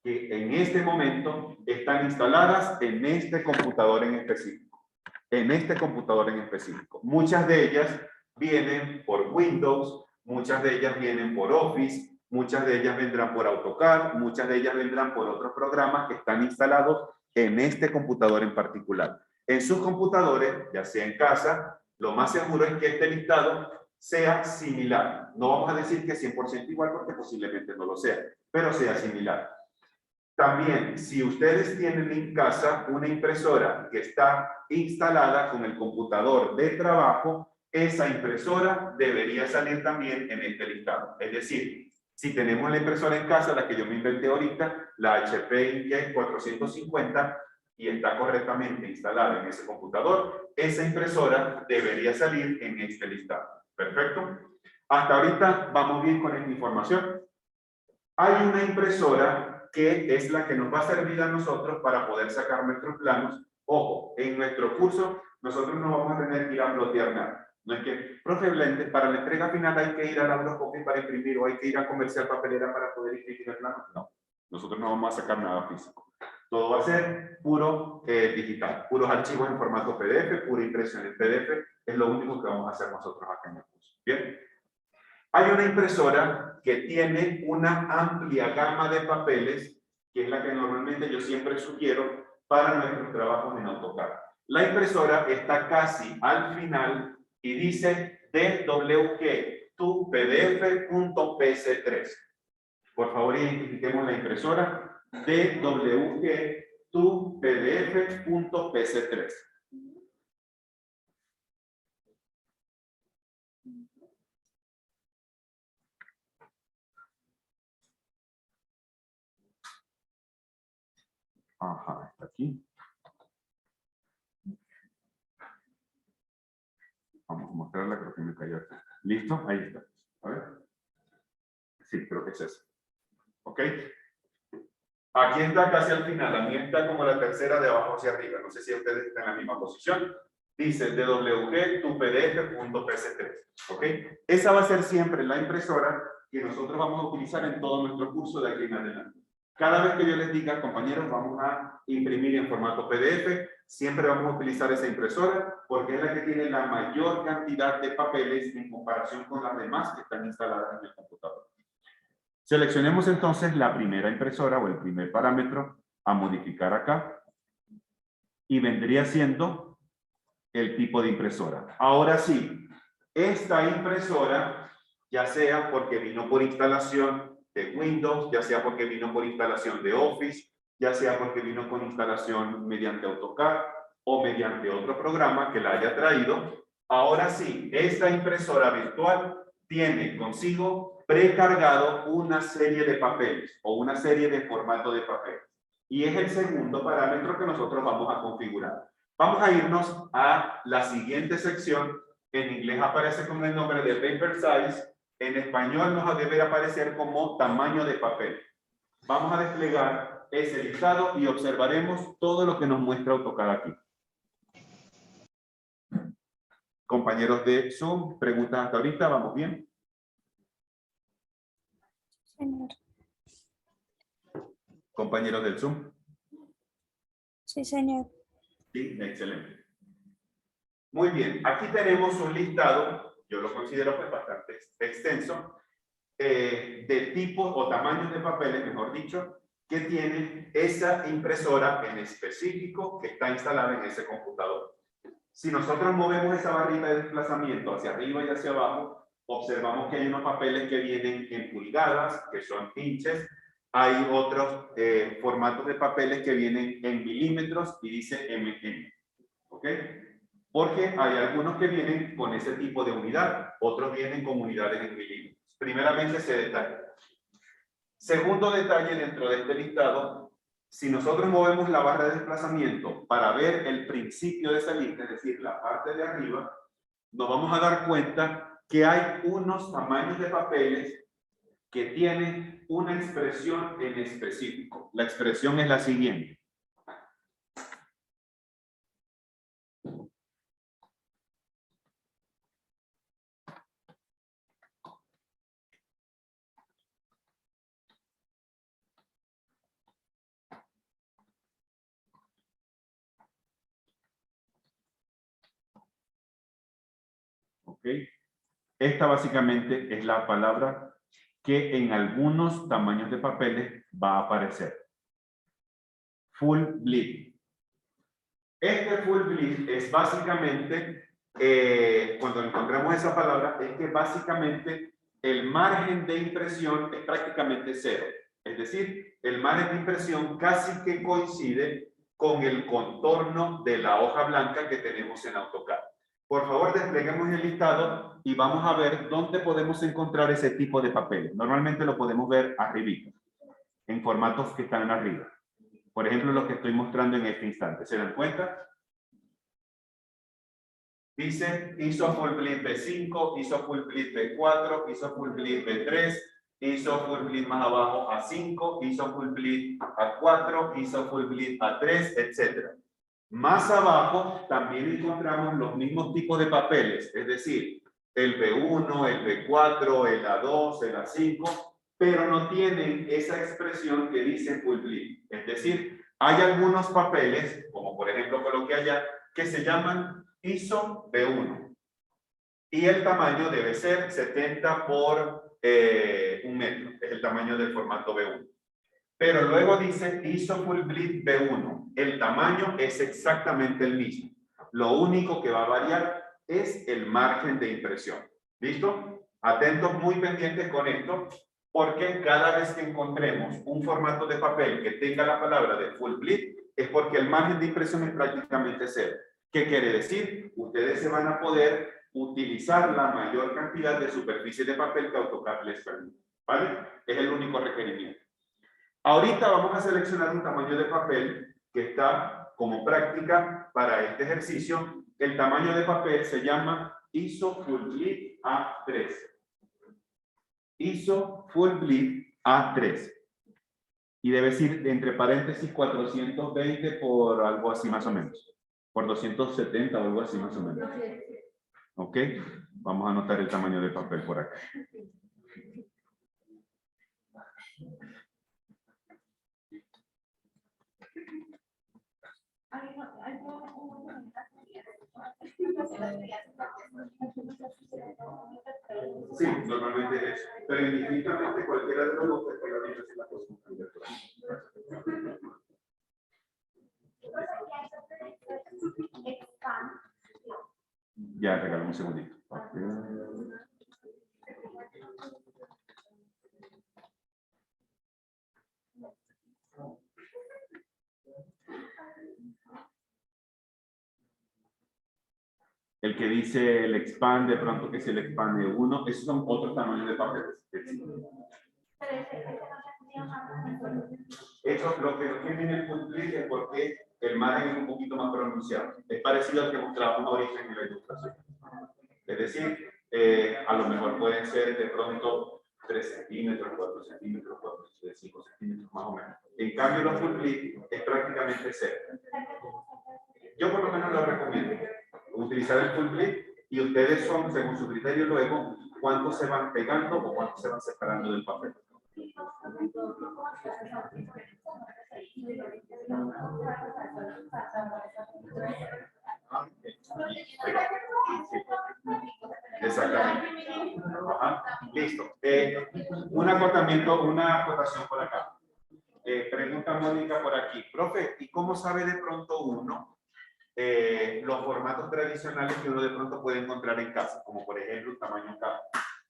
que en este momento están instaladas en este computador en específico. En este computador en específico. Muchas de ellas vienen por Windows, muchas de ellas vienen por Office, muchas de ellas vendrán por AutoCAD, muchas de ellas vendrán por otros programas que están instalados en este computador en particular. En sus computadores, ya sea en casa, lo más seguro es que este listado sea similar. No vamos a decir que 100% igual porque posiblemente no lo sea, pero sea similar. También, si ustedes tienen en casa una impresora que está instalada con el computador de trabajo, esa impresora debería salir también en este listado. Es decir, si tenemos la impresora en casa, la que yo me inventé ahorita, la HP Inkjet 450, y está correctamente instalada en ese computador, esa impresora debería salir en este listado. ¿Perfecto? Hasta ahorita vamos bien con esta información. Hay una impresora que es la que nos va a servir a nosotros para poder sacar nuestros planos. Ojo, en nuestro curso nosotros no vamos a tener que ir a plotear nada. No es que, profe, para la entrega final hay que ir a la Eurocopy para imprimir o hay que ir a comercial papelera para poder imprimir el plano. No, nosotros no vamos a sacar nada físico. Todo va a ser puro digital, puros archivos en formato PDF, pura impresión en PDF. Es lo único que vamos a hacer nosotros acá en el curso. Bien. Hay una impresora que tiene una amplia gama de papeles, que es la que normalmente yo siempre sugiero para nuestros trabajos en AutoCAD. La impresora está casi al final y dice DWG to PDF.pc3. Por favor, identifiquemos la impresora DWG to PDF.pc3. Ajá, está aquí. Vamos a mostrarla, creo que me cayó acá. ¿Listo? Ahí está. A ver. Sí, creo que es eso. ¿Ok? Aquí está casi al final. La mía está como la tercera de abajo hacia arriba. No sé si ustedes están en la misma posición. Dice DWG tu PDF.pc3. ¿Ok? Esa va a ser siempre la impresora que nosotros vamos a utilizar en todo nuestro curso de aquí en adelante. Cada vez que yo les diga, compañeros, vamos a imprimir en formato PDF, siempre vamos a utilizar esa impresora porque es la que tiene la mayor cantidad de papeles en comparación con las demás que están instaladas en el computador. Seleccionemos entonces la primera impresora o el primer parámetro a modificar acá y vendría siendo el tipo de impresora. Ahora sí, esta impresora, ya sea porque vino por instalación de Windows, ya sea porque vino por instalación de Office, ya sea porque vino con instalación mediante AutoCAD o mediante otro programa que la haya traído, ahora sí, esta impresora virtual tiene consigo precargado una serie de papeles o una serie de formato de papel. Y es el segundo parámetro que nosotros vamos a configurar. Vamos a irnos a la siguiente sección. En inglés aparece con el nombre de Paper Size. En español nos debe aparecer como tamaño de papel. Vamos a desplegar ese listado y observaremos todo lo que nos muestra AutoCAD aquí. Compañeros de Zoom, preguntas hasta ahorita, ¿vamos bien? Señor. Compañeros del Zoom. Sí, señor. Sí, excelente. Muy bien, aquí tenemos un listado, yo lo considero pues bastante extenso, de tipos o tamaños de papeles, mejor dicho, que tiene esa impresora en específico que está instalada en ese computador. Si nosotros movemos esa barrita de desplazamiento hacia arriba y hacia abajo, observamos que hay unos papeles que vienen en pulgadas, que son inches. Hay otros formatos de papeles que vienen en milímetros y dice mm. ¿Ok? Porque hay algunos que vienen con ese tipo de unidad, otros vienen con unidades en milímetros. Primeramente ese detalle. Segundo detalle dentro de este listado, si nosotros movemos la barra de desplazamiento para ver el principio de esa lista, es decir, la parte de arriba, nos vamos a dar cuenta que hay unos tamaños de papeles que tienen una expresión en específico. La expresión es la siguiente. ¿Ok? Esta básicamente es la palabra que en algunos tamaños de papeles va a aparecer. Full bleed. Este full bleed es básicamente cuando encontramos esa palabra, es que básicamente el margen de impresión es prácticamente cero. Es decir, el margen de impresión casi que coincide con el contorno de la hoja blanca que tenemos en AutoCAD. Por favor, despleguemos el listado y vamos a ver dónde podemos encontrar ese tipo de papeles. Normalmente lo podemos ver arribita, en formatos que están arriba. Por ejemplo, lo que estoy mostrando en este instante. ¿Se dan cuenta? Dice ISO Full Bleed B5, ISO Full Bleed B4, ISO Full Bleed B3, ISO Full Bleed más abajo A5, ISO Full Bleed A4, ISO Full Bleed A3, etc. Más abajo también encontramos los mismos tipos de papeles, es decir, el B1, el B4, el A2, el A5, pero no tienen esa expresión que dice Full Bleed. Es decir, hay algunos papeles, como por ejemplo coloqué allá, que se llaman ISO B1 y el tamaño debe ser 70 por 1 metro, es el tamaño del formato B1. Pero luego dice ISO Full Bleed B1, el tamaño es exactamente el mismo. Lo único que va a variar es el margen de impresión. ¿Listo? Atentos, muy pendientes con esto, porque cada vez que encontremos un formato de papel que tenga la palabra de Full Bleed, es porque el margen de impresión es prácticamente cero. ¿Qué quiere decir? Ustedes se van a poder utilizar la mayor cantidad de superficie de papel que AutoCAD les permite. ¿Vale? Es el único requerimiento. Ahorita vamos a seleccionar un tamaño de papel que está como práctica para este ejercicio. El tamaño de papel se llama ISO Full Bleed A3. ISO Full Bleed A3. Y debe decir entre paréntesis 420 por algo así más o menos. Por 270 o algo así más o menos. ¿Ok? Vamos a anotar el tamaño de papel por acá. Sí, normalmente es. Pero indistintamente cualquiera de los dos te puede abrir la cosa. Ya, regálame un segundito. El que dice el expand, de pronto que es el expande 1, esos son otros tamaños de papeles. Eso lo que no tiene el Full Bleed es porque el margen es un poquito más pronunciado. Es parecido al que mostrábamos ahorita en la ilustración. Es decir, a lo mejor pueden ser de pronto 3 centímetros, 4 centímetros, 5 centímetros más o menos. En cambio, los Full Bleed es prácticamente cero. Yo por lo menos lo recomiendo. Utilizar el Full Bleed y ustedes son, según su criterio luego, cuántos se van pegando o cuántos se van separando del papel. Exactamente. Ajá. Listo. Un acotamiento, una acotación por acá. Pregunta Mónica por aquí. Profe, ¿y cómo sabe de pronto uno los formatos tradicionales que uno de pronto puede encontrar en casa? Como por ejemplo un tamaño carta.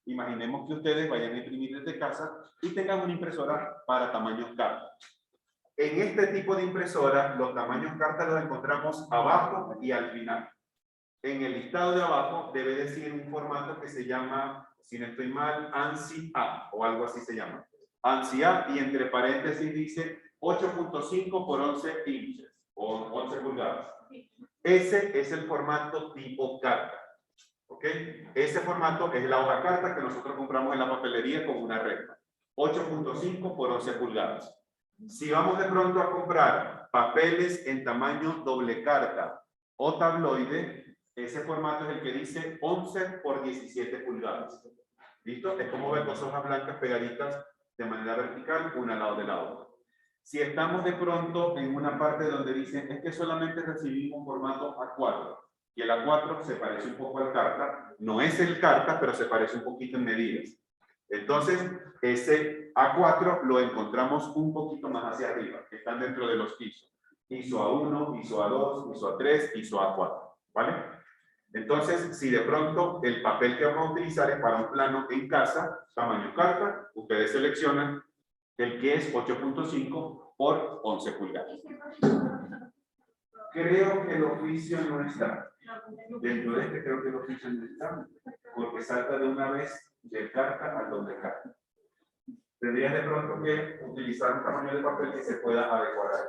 Imaginemos que ustedes vayan a imprimir desde casa y tengan una impresora para tamaños carta. En este tipo de impresora, los tamaños carta los encontramos abajo y al final. En el listado de abajo debe decir un formato que se llama, si no estoy mal, ANSI A o algo así se llama. ANSI A y entre paréntesis dice 8.5 por 11 inches o 11 pulgadas. Ese es el formato tipo carta. ¿Ok? Ese formato es la hoja carta que nosotros compramos en la papelería con una recta. 8.5 por 11 pulgadas. Si vamos de pronto a comprar papeles en tamaño doble carta o tabloide, ese formato es el que dice 11 por 17 pulgadas. ¿Listo? Es como ver dos hojas blancas pegaditas de manera vertical, una al lado de la otra. Si estamos de pronto en una parte donde dicen es que solamente recibimos un formato A4 y el A4 se parece un poco al carta, no es el carta, pero se parece un poquito en medidas. Entonces, ese A4 lo encontramos un poquito más hacia arriba, que están dentro de los ISO. ISO A1, ISO A2, ISO A3, ISO A4. ¿Vale? Entonces, si de pronto el papel que vamos a utilizar es para un plano en casa, tamaño carta, ustedes seleccionan el que es 8.5 por 11 pulgadas. Creo que el oficio no está. Dentro de este creo que el oficio no está, porque salta de una vez de carta al doble carta. Tendrías de pronto que utilizar un tamaño de papel que se pueda adecuar a eso.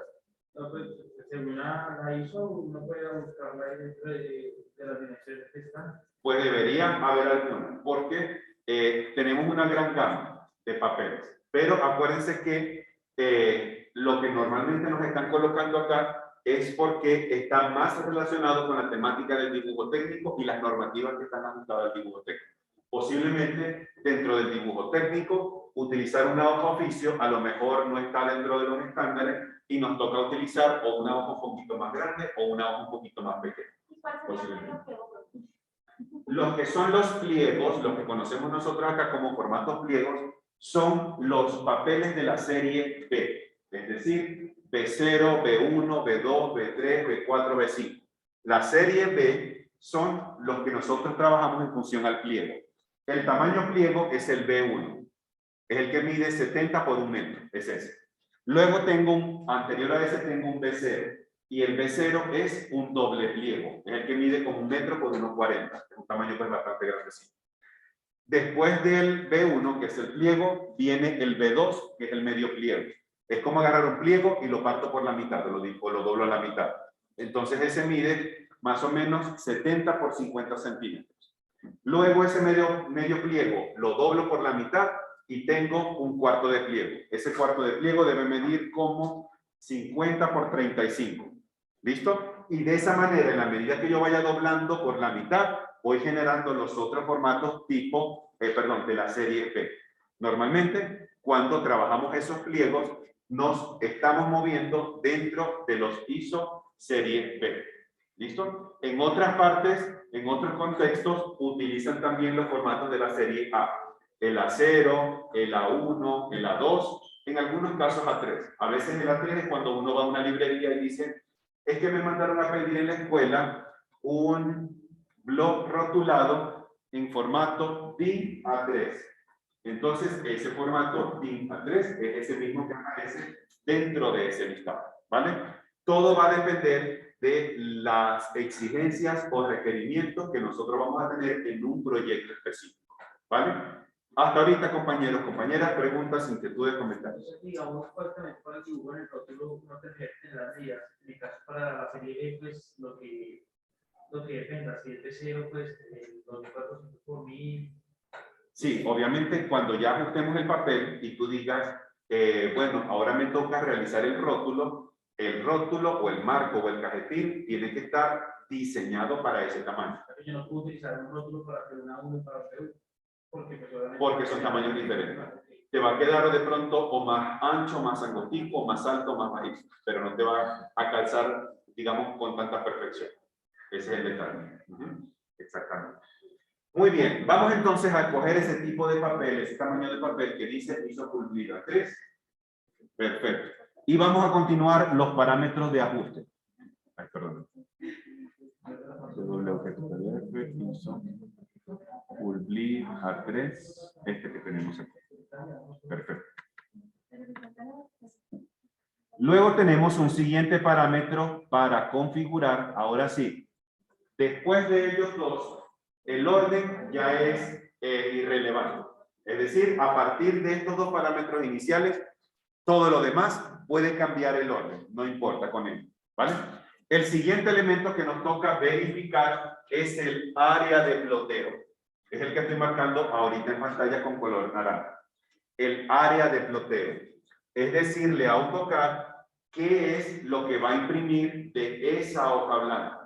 No, pues, según la ISO, uno puede buscarla ahí dentro de las dimensiones que están. Pues debería haber alguna, porque tenemos una gran gama de papeles. Pero acuérdense que lo que normalmente nos están colocando acá es porque está más relacionado con la temática del dibujo técnico y las normativas que están ajustadas al dibujo técnico. Posiblemente dentro del dibujo técnico, utilizar una hoja oficio a lo mejor no está dentro de los estándares y nos toca utilizar o una hoja un poquito más grande o una hoja un poquito más pequeña. ¿Y cuál sería el pliego? Los que son los pliegos, los que conocemos nosotros acá como formatos pliegos, son los papeles de la serie B, es decir, B0, B1, B2, B3, B4, B5. La serie B son los que nosotros trabajamos en función al pliego. El tamaño pliego es el B1, es el que mide 70 por 1 metro, es ese. Luego anterior a ese tengo un B0, y el B0 es un doble pliego, es el que mide como 1 metro por 1,40, es un tamaño pues bastante grandecito. Después del B1, que es el pliego, viene el B2, que es el medio pliego. Es como agarrar un pliego y lo parto por la mitad, o lo doblo a la mitad. Entonces ese mide más o menos 70 por 50 centímetros. Luego ese medio pliego lo doblo por la mitad y tengo un cuarto de pliego. Ese cuarto de pliego debe medir como 50 por 35. ¿Listo? Y de esa manera, en la medida que yo vaya doblando por la mitad, voy generando los otros formatos de la serie P. Normalmente, cuando trabajamos esos pliegos, nos estamos moviendo dentro de los ISO serie P. ¿Listo? En otras partes, en otros contextos, utilizan también los formatos de la serie A. El A0, el A1, el A2, en algunos casos A3. A veces el A3 es cuando uno va a una librería y dice, es que me mandaron a pedir en la escuela un blog rotulado en formato DIN A3. Entonces, ese formato DIN A3 es ese mismo que aparece dentro de ese listado, ¿vale? Todo va a depender de las exigencias o requerimientos que nosotros vamos a tener en un proyecto específico, ¿vale? Hasta ahorita, compañeros, compañeras, preguntas, inquietudes, comentarios. Entonces, digamos, pues también para el dibujo en el rótulo no tendría que tener las medidas. En el caso para la serie B, pues lo que dependa. Si es de 0, pues 2400 por 1000. Sí, obviamente cuando ya ajustemos el papel y tú digas, bueno, ahora me toca realizar el rótulo o el marco o el cajetín tiene que estar diseñado para ese tamaño. Yo no puedo utilizar un rótulo para hacer una 1 para hacer Porque son tamaños diferentes. Te va a quedar de pronto o más ancho, más angostico, o más alto, más bajito, pero no te va a calzar, digamos, con tanta perfección. Ese es el detalle. Exactamente. Muy bien, vamos entonces a coger ese tipo de papel, ese tamaño de papel que dice ISO pulgada 3. Perfecto. Y vamos a continuar los parámetros de ajuste. Ay, perdón. ISO pulgada 3, este que tenemos aquí. Perfecto. Luego tenemos un siguiente parámetro para configurar, ahora sí. Después de ellos dos, el orden ya es irrelevante. Es decir, a partir de estos dos parámetros iniciales, todo lo demás puede cambiar el orden, no importa con él, ¿vale? El siguiente elemento que nos toca verificar es el área de ploteo. Es el que estoy marcando ahorita en pantalla con color naranja. El área de ploteo. Es decirle a AutoCAD qué es lo que va a imprimir de esa hoja blanca.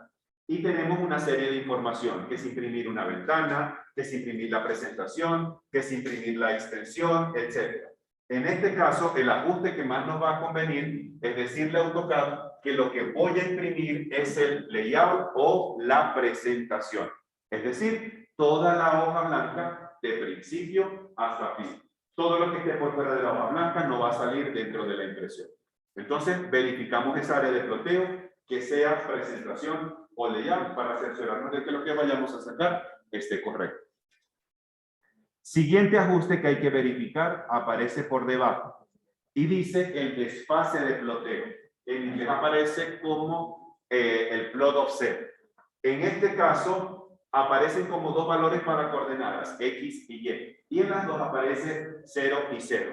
Y tenemos una serie de información, que es imprimir una ventana, que es imprimir la presentación, que es imprimir la extensión, etc. En este caso, el ajuste que más nos va a convenir es decirle a AutoCAD que lo que voy a imprimir es el layout o la presentación. Es decir, toda la hoja blanca de principio hasta fin. Todo lo que esté por fuera de la hoja blanca no va a salir dentro de la impresión. Entonces, verificamos esa área de ploteo, que sea presentación o layout para cerciorarnos de que lo que vayamos a sacar esté correcto. Siguiente ajuste que hay que verificar aparece por debajo y dice el desfase de ploteo. En inglés aparece como el plot offset. En este caso aparecen como dos valores para coordenadas, X y Y. Y en las dos aparece 0 y 0.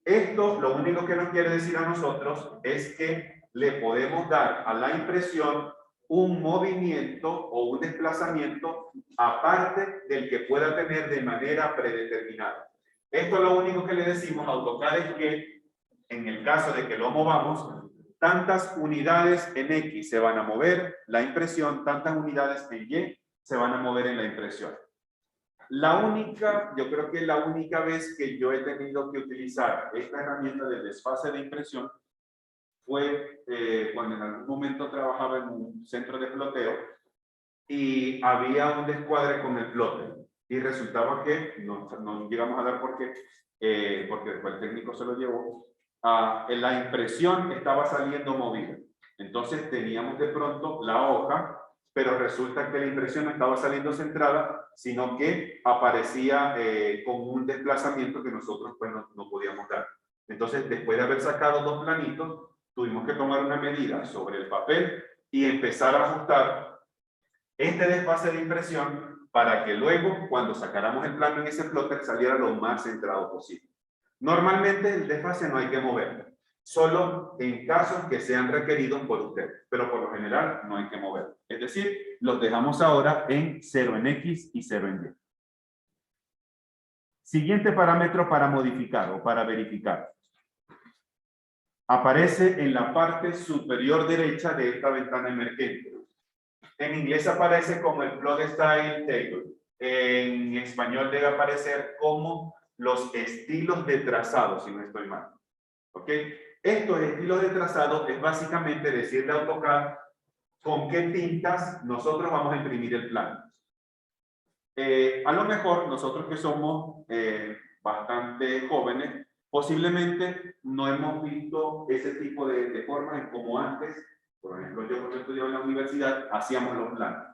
Esto lo único que nos quiere decir a nosotros es que le podemos dar a la impresión un movimiento o un desplazamiento aparte del que pueda tener de manera predeterminada. Esto lo único que le decimos a AutoCAD es que en el caso de que lo movamos, tantas unidades en X se van a mover la impresión, tantas unidades en Y se van a mover en la impresión. Yo creo que la única vez que yo he tenido que utilizar esta herramienta de desfase de impresión fue cuando en algún momento trabajaba en un centro de ploteo y había un descuadre con el plotter y resultaba que, no llegamos a dar por qué, porque después el técnico se lo llevó, la impresión estaba saliendo movida. Entonces teníamos de pronto la hoja, pero resulta que la impresión no estaba saliendo centrada, sino que aparecía con un desplazamiento que nosotros pues no podíamos dar. Entonces, después de haber sacado dos planitos, tuvimos que tomar una medida sobre el papel y empezar a ajustar este desfase de impresión para que luego, cuando sacáramos el plano en ese plotter, saliera lo más centrado posible. Normalmente el desfase no hay que moverlo, solo en casos que sean requeridos por usted, pero por lo general no hay que moverlo. Es decir, los dejamos ahora en 0 en X y 0 en Y. Siguiente parámetro para modificar o para verificar. Aparece en la parte superior derecha de esta ventana emergente. En inglés aparece como el Plot Style Table. En español debe aparecer como los estilos de trazado, si no estoy mal. ¿Ok? Estos estilos de trazado es básicamente decirle a AutoCAD con qué tintas nosotros vamos a imprimir el plano. A lo mejor nosotros que somos bastante jóvenes, posiblemente no hemos visto ese tipo de formas en como antes, por ejemplo, yo cuando estudiaba en la universidad, hacíamos los planos.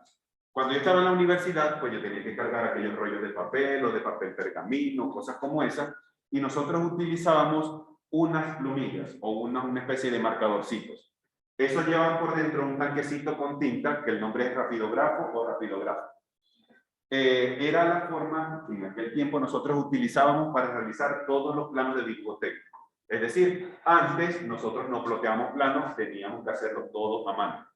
Cuando yo estaba en la universidad, pues yo tenía que cargar aquellos rollos de papel o de papel pergamino, cosas como esas, y nosotros utilizábamos unas plumillas o una especie de marcadorcitos. Eso lleva por dentro un tanquecito con tinta, que el nombre es rapidógrafo o rapidógrafo. Era la forma que en aquel tiempo nosotros utilizábamos para realizar todos los planos de dibujo técnico. Es decir, antes nosotros no ploteábamos planos, teníamos que hacerlo todo a mano.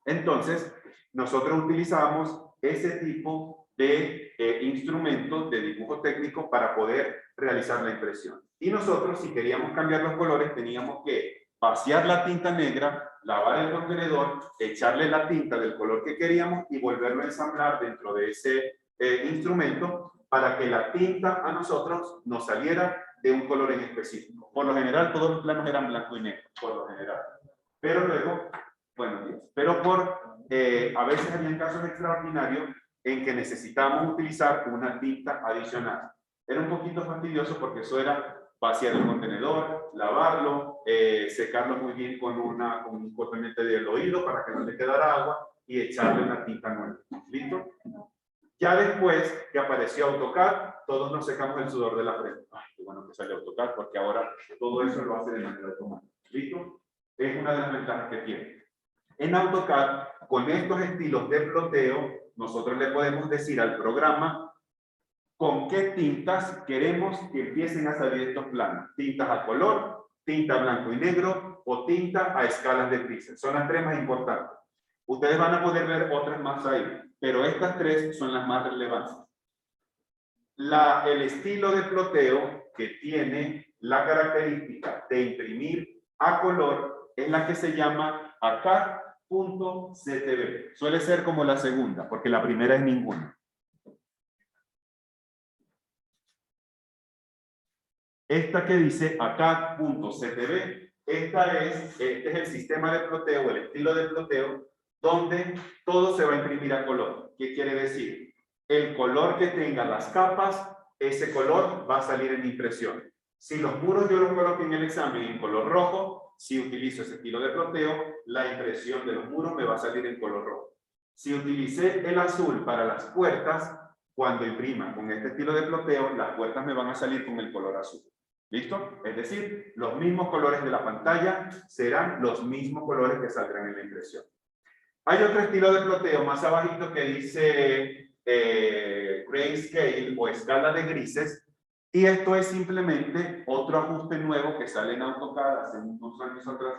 Entonces, nosotros utilizábamos ese tipo de instrumentos de dibujo técnico para poder realizar la impresión. Y nosotros, si queríamos cambiar los colores, teníamos que vaciar la tinta negra, lavar el contenedor, echarle la tinta del color que queríamos y volverlo a ensamblar dentro de ese instrumento para que la tinta a nosotros nos saliera de un color en específico. Por lo general, todos los planos eran blanco y negro, por lo general. Pero luego, buenos días, pero a veces había casos extraordinarios en que necesitábamos utilizar una tinta adicional. Era un poquito fastidioso porque eso era vaciar el contenedor, lavarlo, secarlo muy bien con un cortante del oído para que no le quedara agua y echarle una tinta nueva. ¿Listo? Ya después que apareció AutoCAD, todos nos secamos el sudor de la frente. Ay, qué bueno que sale AutoCAD porque ahora todo eso lo hace de manera automática. ¿Listo? Es una de las ventajas que tiene. En AutoCAD, con estos estilos de ploteo, nosotros le podemos decir al programa con qué tintas queremos que empiecen a salir estos planos. Tintas a color, tinta blanco y negro o tinta a escalas de grises. Son las tres más importantes. Ustedes van a poder ver otras más ahí, pero estas tres son las más relevantes. El estilo de ploteo que tiene la característica de imprimir a color es la que se llama ACAD.CTB. Suele ser como la segunda, porque la primera es ninguna. Esta que dice ACAD.CTB, este es el sistema de ploteo, el estilo de ploteo, donde todo se va a imprimir a color. ¿Qué quiere decir? El color que tenga las capas, ese color va a salir en impresión. Si los muros yo los coloco en el examen en color rojo, si utilizo ese estilo de ploteo, la impresión de los muros me va a salir en color rojo. Si utilicé el azul para las puertas, cuando imprima con este estilo de ploteo, las puertas me van a salir con el color azul. ¿Listo? Es decir, los mismos colores de la pantalla serán los mismos colores que saldrán en la impresión. Hay otro estilo de ploteo más abajito que dice grayscale o escala de grises, y esto es simplemente otro ajuste nuevo que sale en AutoCAD hace unos años atrás,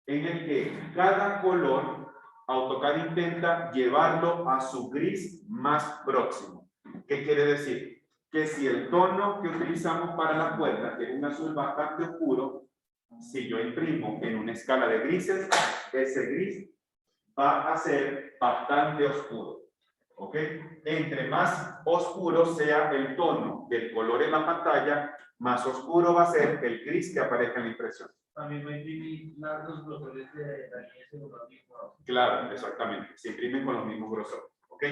en el que cada color AutoCAD intenta llevarlo a su gris más próximo. ¿Qué quiere decir? Que si el tono que utilizamos para las puertas es un azul bastante oscuro, si yo imprimo en una escala de grises, ese gris va a ser bastante oscuro. ¿Ok? Entre más oscuro sea el tono del color en la pantalla, más oscuro va a ser el gris que aparezca en la impresión. También va a imprimir los grosores de la línea según los mismos. Claro, exactamente. Se imprimen con los mismos grosores. ¿Ok?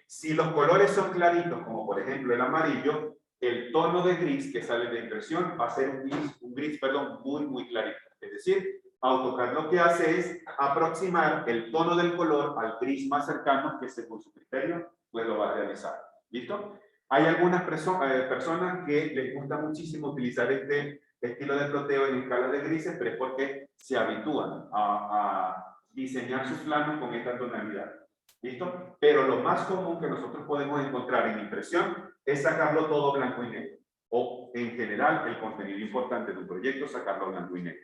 Si los colores son claritos, como por ejemplo el amarillo, el tono de gris que sale de impresión va a ser un gris, muy clarito. Es decir, AutoCAD lo que hace es aproximar el tono del color al gris más cercano, que según su criterio, pues lo va a realizar. ¿Listo? Hay algunas personas que les gusta muchísimo utilizar este estilo de ploteo en escala de grises, pero es porque se habitúan a diseñar sus planos con esta tonalidad. ¿Listo? Pero lo más común que nosotros podemos encontrar en impresión es sacarlo todo blanco y negro. O, en general, el contenido importante de un proyecto, sacarlo blanco y negro.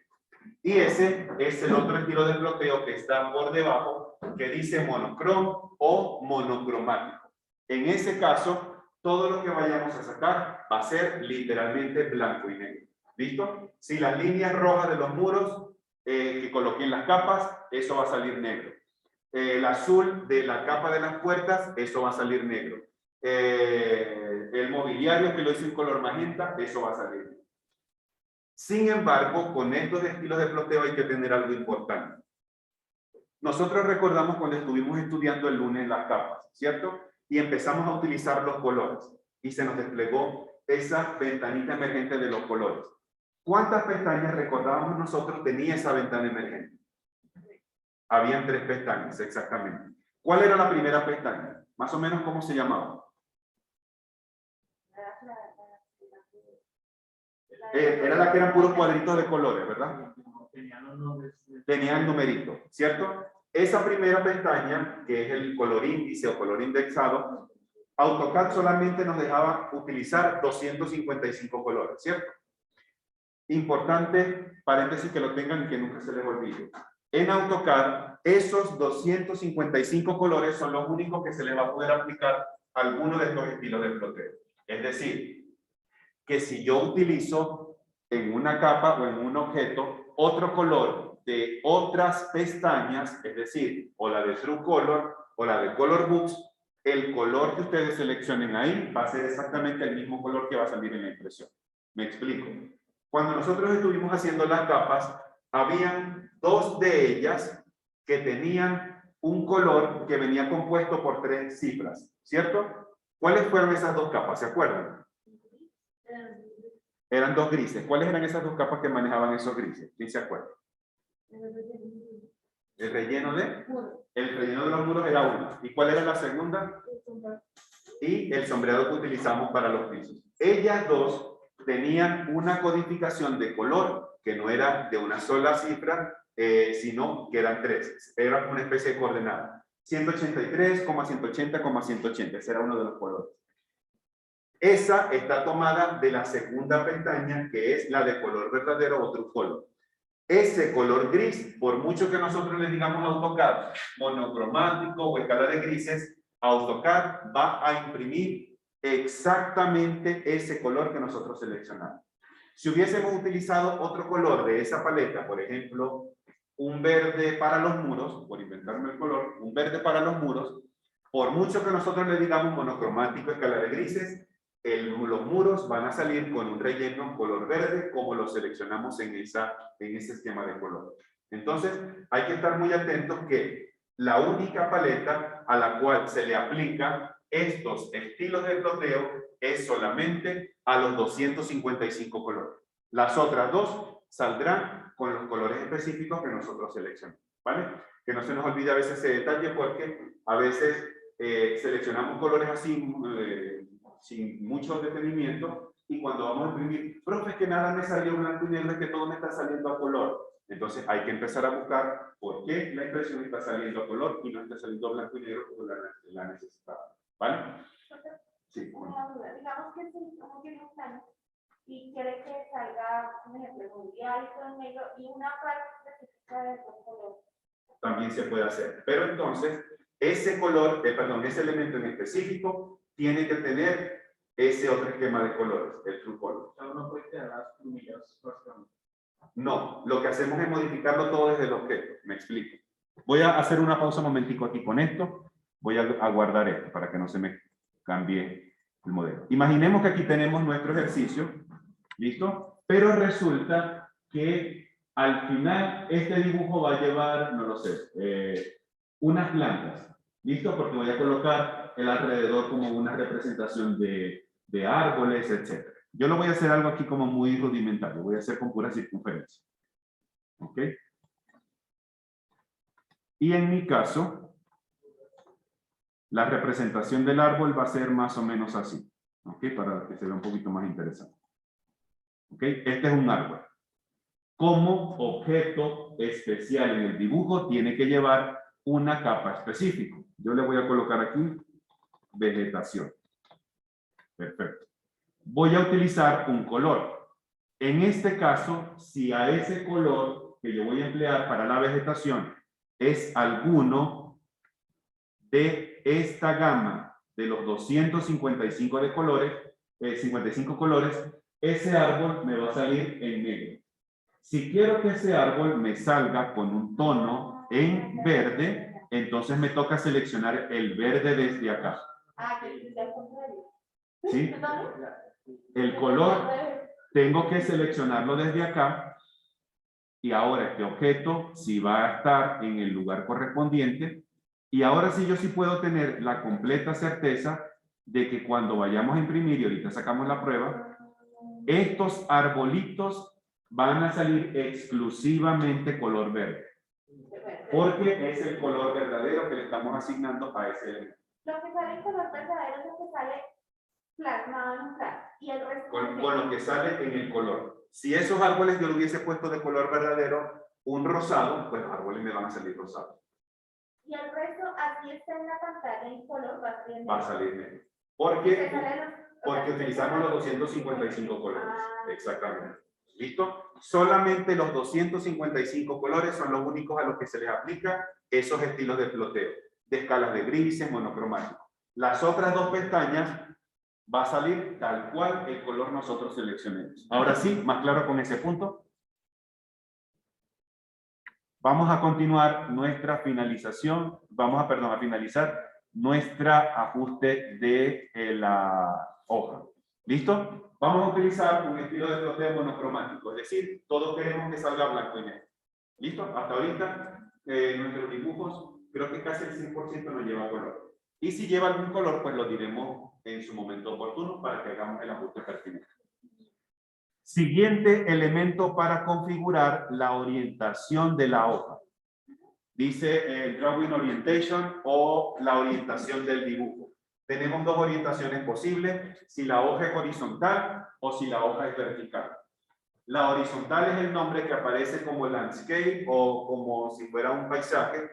Y ese es el otro estilo de ploteo que está por debajo, que dice monocrom o monocromático. En ese caso, todo lo que vayamos a sacar va a ser literalmente blanco y negro. ¿Listo? Si las líneas rojas de los muros que coloqué en las capas, eso va a salir negro. El azul de la capa de las puertas, eso va a salir negro. El mobiliario que lo hice en color magenta, eso va a salir negro. Sin embargo, con estos estilos de ploteo hay que tener algo importante. Nosotros recordamos cuando estuvimos estudiando el lunes las capas, ¿cierto? Y empezamos a utilizar los colores. Y se nos desplegó esa ventanita emergente de los colores. ¿Cuántas pestañas recordábamos nosotros tenía esa ventana emergente? Habían 3 pestañas, exactamente. ¿Cuál era la primera pestaña? Más o menos, ¿cómo se llamaba? Era la que eran puros cuadritos de colores, ¿verdad? Tenían los nombres. Tenían numerito, ¿cierto? Esa primera pestaña, que es el color índice o color indexado, AutoCAD solamente nos dejaba utilizar 255 colores, ¿cierto? Importante, paréntesis, que lo tengan y que nunca se les olvide. En AutoCAD, esos 255 colores son los únicos que se les va a poder aplicar a alguno de estos estilos de ploteo. Es decir, que si yo utilizo en una capa o en un objeto otro color de otras pestañas, es decir, o la de True Color o la de Color Books, el color que ustedes seleccionen ahí va a ser exactamente el mismo color que va a salir en la impresión. Me explico. Cuando nosotros estuvimos haciendo las capas, habían 2 de ellas que tenían un color que venía compuesto por 3 cifras, ¿cierto? ¿Cuáles fueron esas 2 capas? ¿Se acuerdan? Eran 2 grises. ¿Cuáles eran esas 2 capas que manejaban esos grises? ¿Quién se acuerda? El relleno de... El relleno de los muros era uno. ¿Y cuál era la segunda? Y el sombreado que utilizamos para los pisos. Ellas 2 tenían una codificación de color que no era de una sola cifra, sino que eran 3. Era como una especie de coordenada. 183, 180, 180. Ese era uno de los colores. Esa está tomada de la segunda pestaña, que es la de color verdadero o True Color. Ese color gris, por mucho que nosotros le digamos a AutoCAD monocromático o escala de grises, AutoCAD va a imprimir exactamente ese color que nosotros seleccionamos. Si hubiésemos utilizado otro color de esa paleta, por ejemplo, un verde para los muros, por inventarme el color, un verde para los muros, por mucho que nosotros le digamos monocromático, escala de grises, los muros van a salir con un relleno color verde como lo seleccionamos en ese esquema de color. Entonces, hay que estar muy atentos que la única paleta a la cual se le aplica estos estilos de ploteo es solamente a los 255 colores. Las otras 2 saldrán con los colores específicos que nosotros seleccionamos. ¿vale? Que no se nos olvide a veces ese detalle porque a veces seleccionamos colores así sin mucho detenimiento y cuando vamos a imprimir, profe, es que nada me salió blanco y negro, es que todo me está saliendo a color. Entonces hay que empezar a buscar por qué la impresión está saliendo a color y no está saliendo blanco y negro como la necesitaba. ¿Vale? Sí. Una duda. Digamos que si como tiene un plan y quiere que salga, por ejemplo, mundial y todo en negro y una parte específica de otro color. También se puede hacer. Pero entonces, ese color, ese elemento en específico, tiene que tener ese otro esquema de colores, el true color. O sea, uno puede quedar las plumillas básicamente. No, lo que hacemos es modificarlo todo desde el objeto. Me explico. Voy a hacer una pausa un momentico aquí con esto. Voy a guardar esto para que no se me cambie el modelo. Imaginemos que aquí tenemos nuestro ejercicio. ¿Listo? Pero resulta que al final este dibujo va a llevar, no lo sé, unas plantas. ¿Listo? Porque voy a colocar el alrededor como una representación de árboles, etc. Yo lo voy a hacer algo aquí como muy rudimentario. Voy a hacer con pura circunferencia. ¿Ok? Y en mi caso, la representación del árbol va a ser más o menos así. ¿Ok? Para que se vea un poquito más interesante. ¿Ok? Este es un árbol. Como objeto especial en el dibujo tiene que llevar una capa específica. Yo le voy a colocar aquí vegetación. Perfecto. Voy a utilizar un color. En este caso, si a ese color que yo voy a emplear para la vegetación es alguno de esta gama de los 255 de colores, 55 colores, ese árbol me va a salir en negro. Si quiero que ese árbol me salga con un tono en verde, entonces me toca seleccionar el verde desde acá. Ah, que es al contrario. ¿Sí? ¿Perdón? El color tengo que seleccionarlo desde acá y ahora este objeto sí va a estar en el lugar correspondiente y ahora sí yo sí puedo tener la completa certeza de que cuando vayamos a imprimir y ahorita sacamos la prueba, estos arbolitos van a salir exclusivamente color verde. Porque es el color verdadero que le estamos asignando a ese elemento. Lo que sale en color verdadero es lo que sale plasmado en un plan. Y el resto. Con lo que sale en el color. Si esos árboles yo lo hubiese puesto de color verdadero, un rosado, pues los árboles me van a salir rosados. Y el resto, así está en la pantalla en color, va a salir negro. Va a salir negro. Porque utilizamos los 255 colores. Exactamente. ¿Listo? Solamente los 255 colores son los únicos a los que se les aplica esos estilos de floteo, de escalas de grises, monocromáticos. Las otras dos pestañas va a salir tal cual el color nosotros seleccionemos. Ahora sí, más claro con ese punto. Vamos a continuar nuestra finalización, a finalizar nuestra ajuste de la hoja. ¿Listo? Vamos a utilizar un estilo de floteo monocromático, es decir, todos queremos que salga blanco y negro. ¿Listo? Hasta ahorita nuestros dibujos, creo que casi el 100% no lleva color. Y si lleva algún color, pues lo diremos en su momento oportuno para que hagamos el ajuste pertinente. Siguiente elemento para configurar la orientación de la hoja. Dice Drawing Orientation o la orientación del dibujo. Tenemos dos orientaciones posibles, si la hoja es horizontal o si la hoja es vertical. La horizontal es el nombre que aparece como landscape o como si fuera un paisaje,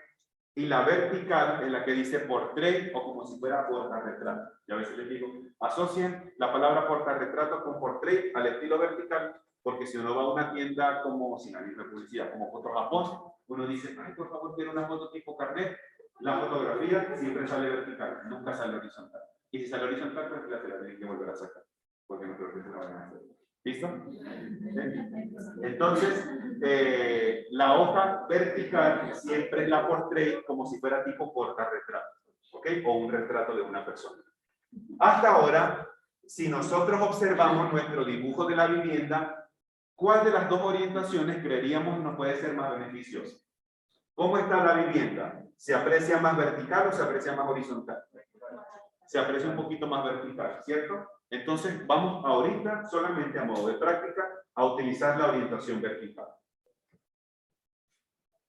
y la vertical es la que dice portrait o como si fuera portarretrato. Y a veces les digo, asocien la palabra portarretrato con portrait al estilo vertical, porque si uno va a una tienda como, sin ánimo de publicidad, como Foto Japón, uno dice, ay, por favor, quiero una foto tipo carnet. La fotografía siempre sale vertical, nunca sale horizontal. Y si sale horizontal, pues la tienen que volver a sacar, porque no creo que se la vayan a hacer. ¿Listo? Entonces, la hoja vertical siempre es la portrait como si fuera tipo portarretrato, ¿ok? O un retrato de una persona. Hasta ahora, si nosotros observamos nuestro dibujo de la vivienda, ¿cuál de las dos orientaciones creeríamos nos puede ser más beneficiosa? ¿Cómo está la vivienda? ¿Se aprecia más vertical o se aprecia más horizontal? Se aprecia un poquito más vertical, ¿cierto? Entonces, vamos ahorita, solamente a modo de práctica, a utilizar la orientación vertical.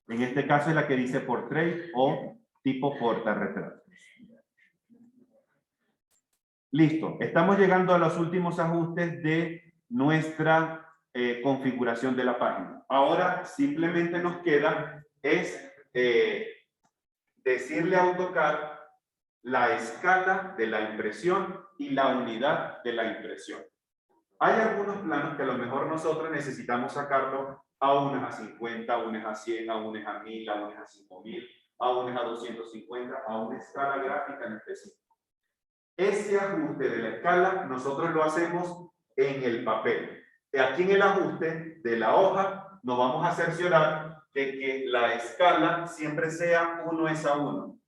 En este caso es la que dice portrait o tipo portarretrato. Listo. Estamos llegando a los últimos ajustes de nuestra configuración de la página. Ahora simplemente nos queda es decirle a AutoCAD la escala de la impresión y la unidad de la impresión. Hay algunos planos que a lo mejor nosotros necesitamos sacarlo a unas a 50, a unas a 100, a unas a 1000, a unas a 5000, a unas a 250, a una escala gráfica en específico. Ese ajuste de la escala nosotros lo hacemos en el papel. Aquí en el ajuste de la hoja nos vamos a cerciorar de que la escala siempre sea 1:1.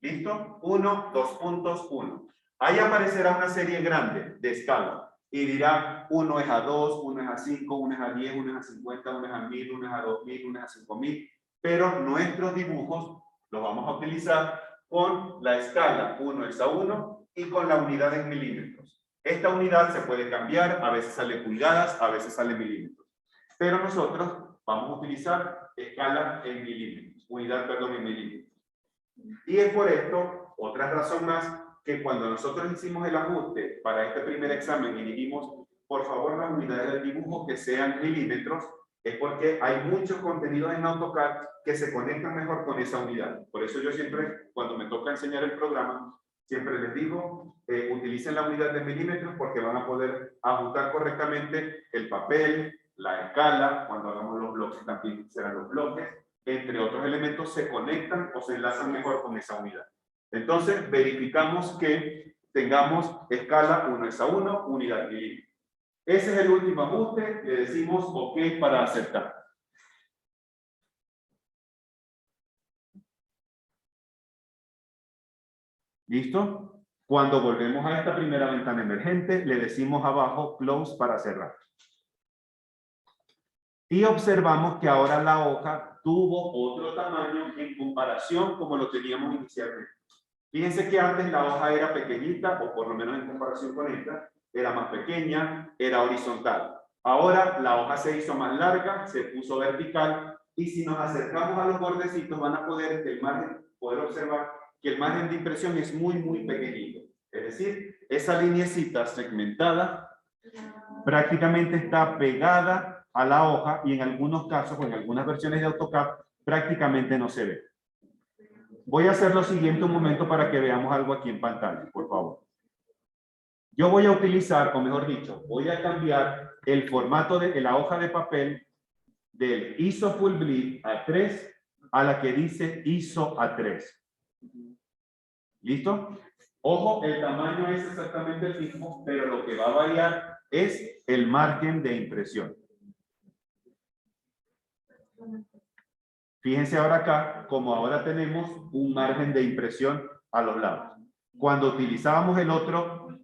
¿Listo? 1, 2 puntos, 1. Ahí aparecerá una serie grande de escala y dirá 1:2, 1:5, 1:10, 1:50, 1:1000, 1:2000, 1:5000. Pero nuestros dibujos los vamos a utilizar con la escala 1:1 y con la unidad en milímetros. Esta unidad se puede cambiar, a veces sale pulgadas, a veces sale milímetros. Pero nosotros vamos a utilizar escala en milímetros, unidad, perdón, en milímetros. Y es por esto, otra razón más, que cuando nosotros hicimos el ajuste para este primer examen y dijimos, por favor, las unidades del dibujo que sean milímetros, es porque hay muchos contenidos en AutoCAD que se conectan mejor con esa unidad. Por eso yo siempre, cuando me toca enseñar el programa, siempre les digo, utilicen la unidad de milímetros porque van a poder ajustar correctamente el papel, la escala, cuando hagamos los bloques también serán los bloques, entre otros elementos se conectan o se enlazan mejor con esa unidad. Entonces verificamos que tengamos escala 1:1, unidad milímetros. Ese es el último ajuste, le decimos OK para aceptar. ¿Listo? Cuando volvemos a esta primera ventana emergente, le decimos abajo Close para cerrar. Y observamos que ahora la hoja tuvo otro tamaño en comparación como lo teníamos inicialmente. Fíjense que antes la hoja era pequeñita, o por lo menos en comparación con esta, era más pequeña, era horizontal. Ahora la hoja se hizo más larga, se puso vertical, y si nos acercamos a los bordecitos van a poder observar que el margen de impresión es muy pequeñito. Es decir, esa lineecita segmentada prácticamente está pegada a la hoja y en algunos casos, o en algunas versiones de AutoCAD, prácticamente no se ve. Voy a hacer lo siguiente un momento para que veamos algo aquí en pantalla, por favor. Yo voy a utilizar, o mejor dicho, voy a cambiar el formato de la hoja de papel del ISO Full Bleed A3 a la que dice ISO A3. ¿Listo? Ojo, el tamaño es exactamente el mismo, pero lo que va a variar es el margen de impresión. Fíjense ahora acá, como ahora tenemos un margen de impresión a los lados. Cuando utilizábamos el otro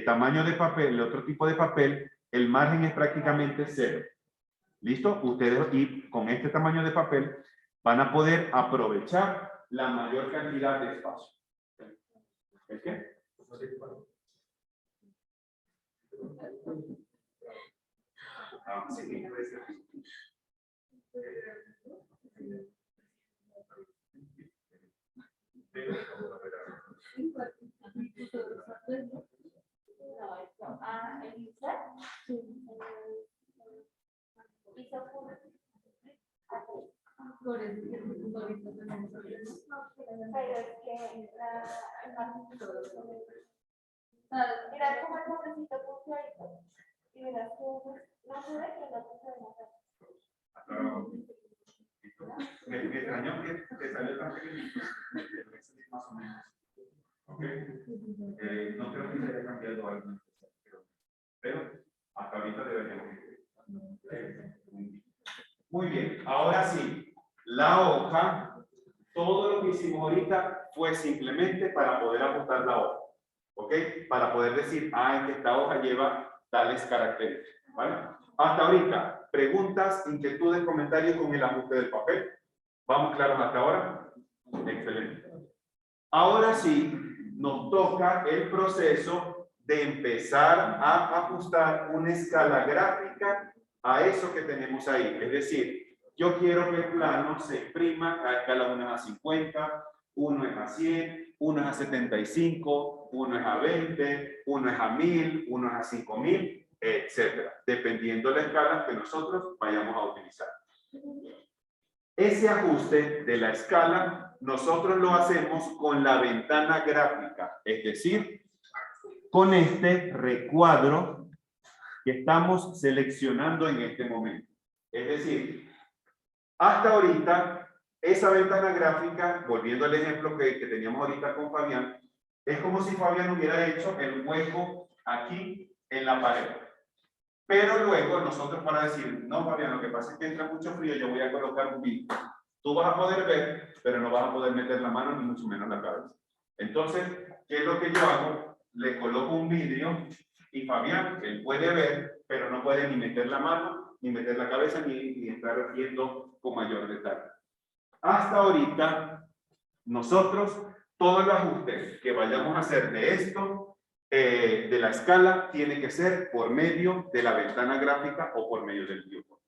tamaño de papel, el otro tipo de papel, el margen es prácticamente 0. ¿Listo? Ustedes y con este tamaño de papel van a poder aprovechar la mayor cantidad de espacio. ¿Es qué? Ah, sí, puede ser. Mira cómo el nombrecito puso ahí. Y verás que no se ve que lo puso de la. Me extrañó que salió tan pequeñito. Más o menos. ¿Ok? No creo que se haya cambiado algo. Pero hasta ahorita deberíamos ir. Muy bien. Ahora sí. La hoja, todo lo que hicimos ahorita fue simplemente para poder ajustar la hoja. ¿Ok? Para poder decir, que esta hoja lleva tales caracteres. ¿Vale? Hasta ahorita, preguntas, inquietudes, comentarios con el ajuste del papel. ¿Vamos claros hasta ahora? Excelente. Ahora sí, nos toca el proceso de empezar a ajustar una escala gráfica a eso que tenemos ahí. Es decir, yo quiero que el plano se imprima a escala 1 es a 50, 1 es a 100, 1 es a 75, 1 es a 20, 1 es a 1000, 1 es a 5000, etcétera, dependiendo de la escala que nosotros vayamos a utilizar. Ese ajuste de la escala nosotros lo hacemos con la ventana gráfica, es decir, con este recuadro que estamos seleccionando en este momento. Es decir, hasta ahorita, esa ventana gráfica, volviendo al ejemplo que teníamos ahorita con Fabián, es como si Fabián hubiera hecho el hueco aquí en la pared. Pero luego nosotros para decir, no Fabián, lo que pasa es que entra mucho frío, yo voy a colocar un vidrio. Tú vas a poder ver, pero no vas a poder meter la mano ni mucho menos la cabeza. Entonces, ¿qué es lo que yo hago? Le coloco un vidrio y Fabián, él puede ver, pero no puede ni meter la mano, ni meter la cabeza, ni estar viendo con mayor detalle. Hasta ahorita, nosotros, todos los ajustes que vayamos a hacer de esto, de la escala, tiene que ser por medio de la ventana gráfica o por medio del viewport.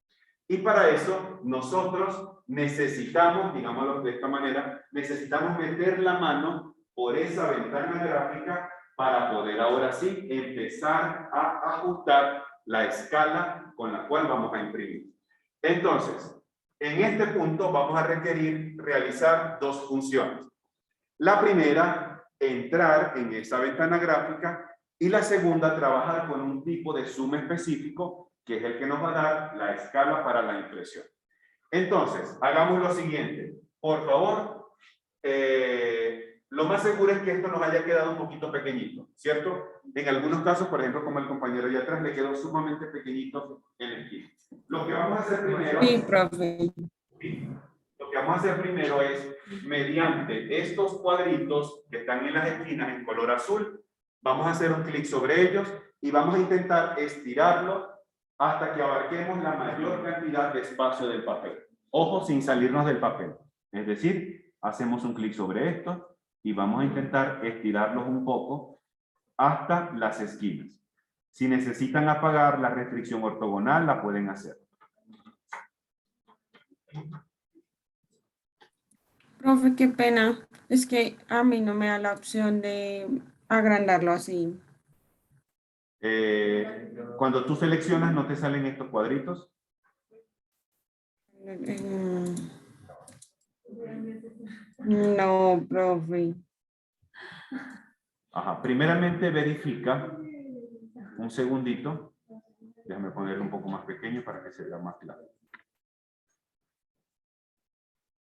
Y para eso, nosotros necesitamos, digámoslo de esta manera, necesitamos meter la mano por esa ventana gráfica para poder ahora sí empezar a ajustar la escala con la cual vamos a imprimir. Entonces, en este punto vamos a requerir realizar dos funciones. La primera, entrar en esa ventana gráfica, y la segunda, trabajar con un tipo de suma específico, que es el que nos va a dar la escala para la impresión. Entonces, hagamos lo siguiente. Por favor, lo más seguro es que esto nos haya quedado un poquito pequeñito, ¿cierto? En algunos casos, por ejemplo, como el compañero allá atrás, le quedó sumamente pequeñito en la esquina. Lo que vamos a hacer primero... Sí, profe. Lo que vamos a hacer primero es, mediante estos cuadritos que están en las esquinas en color azul, vamos a hacer un clic sobre ellos y vamos a intentar estirarlo hasta que abarquemos la mayor cantidad de espacio del papel. Ojo, sin salirnos del papel. Es decir, hacemos un clic sobre esto y vamos a intentar estirarlos un poco hasta las esquinas. Si necesitan apagar la restricción ortogonal, la pueden hacer. Profe, qué pena. Es que a mí no me da la opción de agrandarlo así. Cuando tú seleccionas, ¿no te salen estos cuadritos? No, profe. Ajá. Primeramente verifica, un segundito, déjame ponerlo un poco más pequeño para que se vea más claro.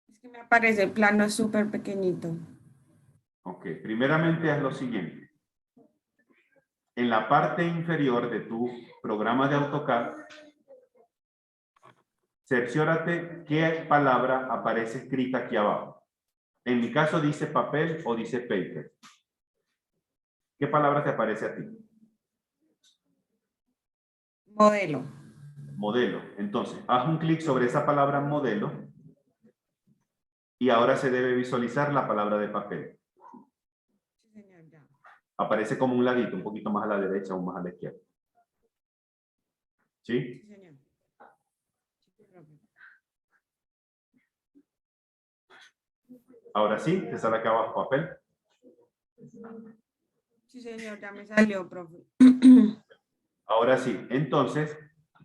Es que me aparece el plano súper pequeñito. Ok, primeramente haz lo siguiente. En la parte inferior de tu programa de AutoCAD, cerciórate qué palabra aparece escrita aquí abajo. En mi caso dice papel o dice paper. ¿Qué palabra te aparece a ti? Modelo. Modelo. Entonces, haz un clic sobre esa palabra modelo y ahora se debe visualizar la palabra de papel. Sí, señor, ya. Aparece como un ladito, un poquito más a la derecha o más a la izquierda. ¿Sí? Sí, señor. Sí, profe. Ahora sí, te sale acá abajo papel. Sí, señor, ya me salió, profe. Ahora sí, entonces,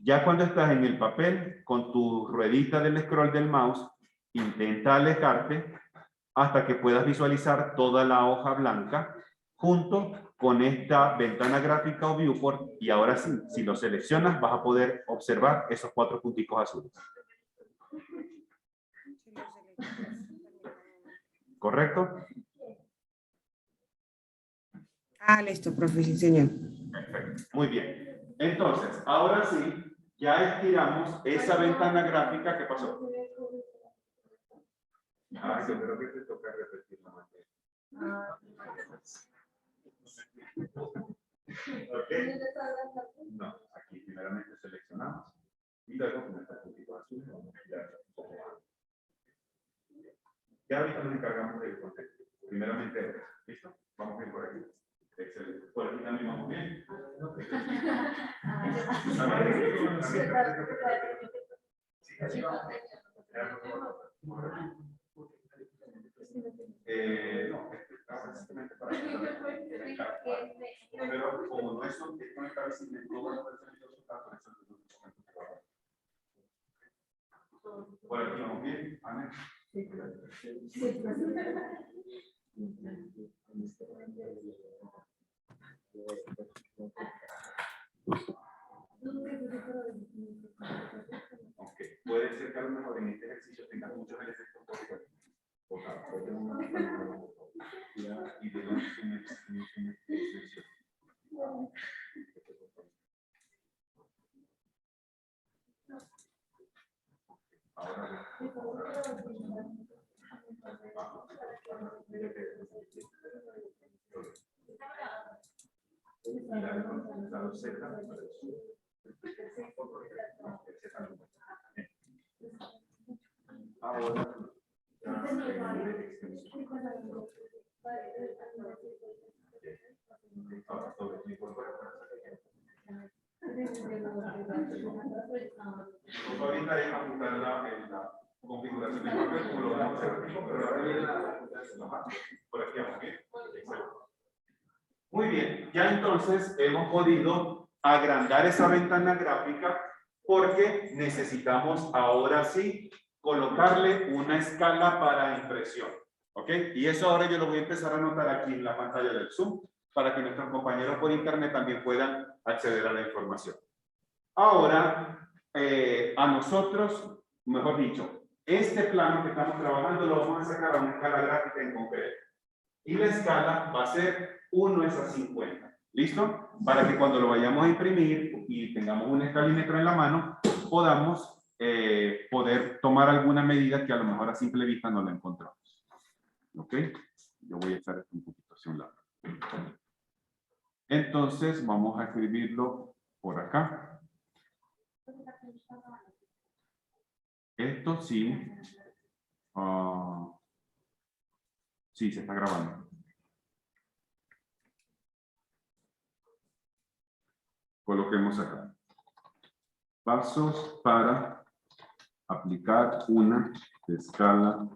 ya cuando estás en el papel, con tu ruedita del scroll del mouse, intenta alejarte hasta que puedas visualizar toda la hoja blanca junto con esta ventana gráfica o viewport, y ahora sí, si lo seleccionas, vas a poder observar esos 4 punticos azules. Sí, lo selecciono. ¿Correcto? Ah, listo, profe, sí, señor. Perfecto. Muy bien. Entonces, ahora sí, ya estiramos esa ventana gráfica. ¿Qué pasó? Ah, yo creo que te toca repetir la materia. ¿Ok? No, aquí primeramente seleccionamos y luego con este puntito azul vamos a girar un poco más. Ya ahorita nos encargamos del contexto. Primeramente, ¿listo? Vamos bien por aquí. Excelente. Por aquí también vamos bien. Sí, así vamos. No, simplemente para pero como no es un no está visible en todas las versiones de los datos, eso es un documento que va a ver. Por aquí vamos bien, Ana. Ok, puede ser que a lo mejor en este ejercicio tengas muchos elementos por y de los ahora ahorita es apuntar la configuración de papel como lo vamos a hacer aquí, pero por aquí vamos bien. Muy bien, ya entonces hemos podido agrandar esa ventana gráfica porque necesitamos ahora sí colocarle una escala para impresión. ¿Ok? Y eso ahora yo lo voy a empezar a anotar aquí en la pantalla del Zoom para que nuestros compañeros por internet también puedan acceder a la información. Ahora, a nosotros, mejor dicho, este plano que estamos trabajando lo vamos a sacar a una escala gráfica en concreto. Y la escala va a ser 1:50. ¿Listo? Para que cuando lo vayamos a imprimir y tengamos un escalímetro en la mano, podamos poder tomar alguna medida que a lo mejor a simple vista no la encontramos. ¿Ok? Yo voy a echar esto un poquito hacia un lado. Entonces, vamos a escribirlo por acá. Esto sí. Sí, se está grabando. Coloquemos acá. Pasos para aplicar una escala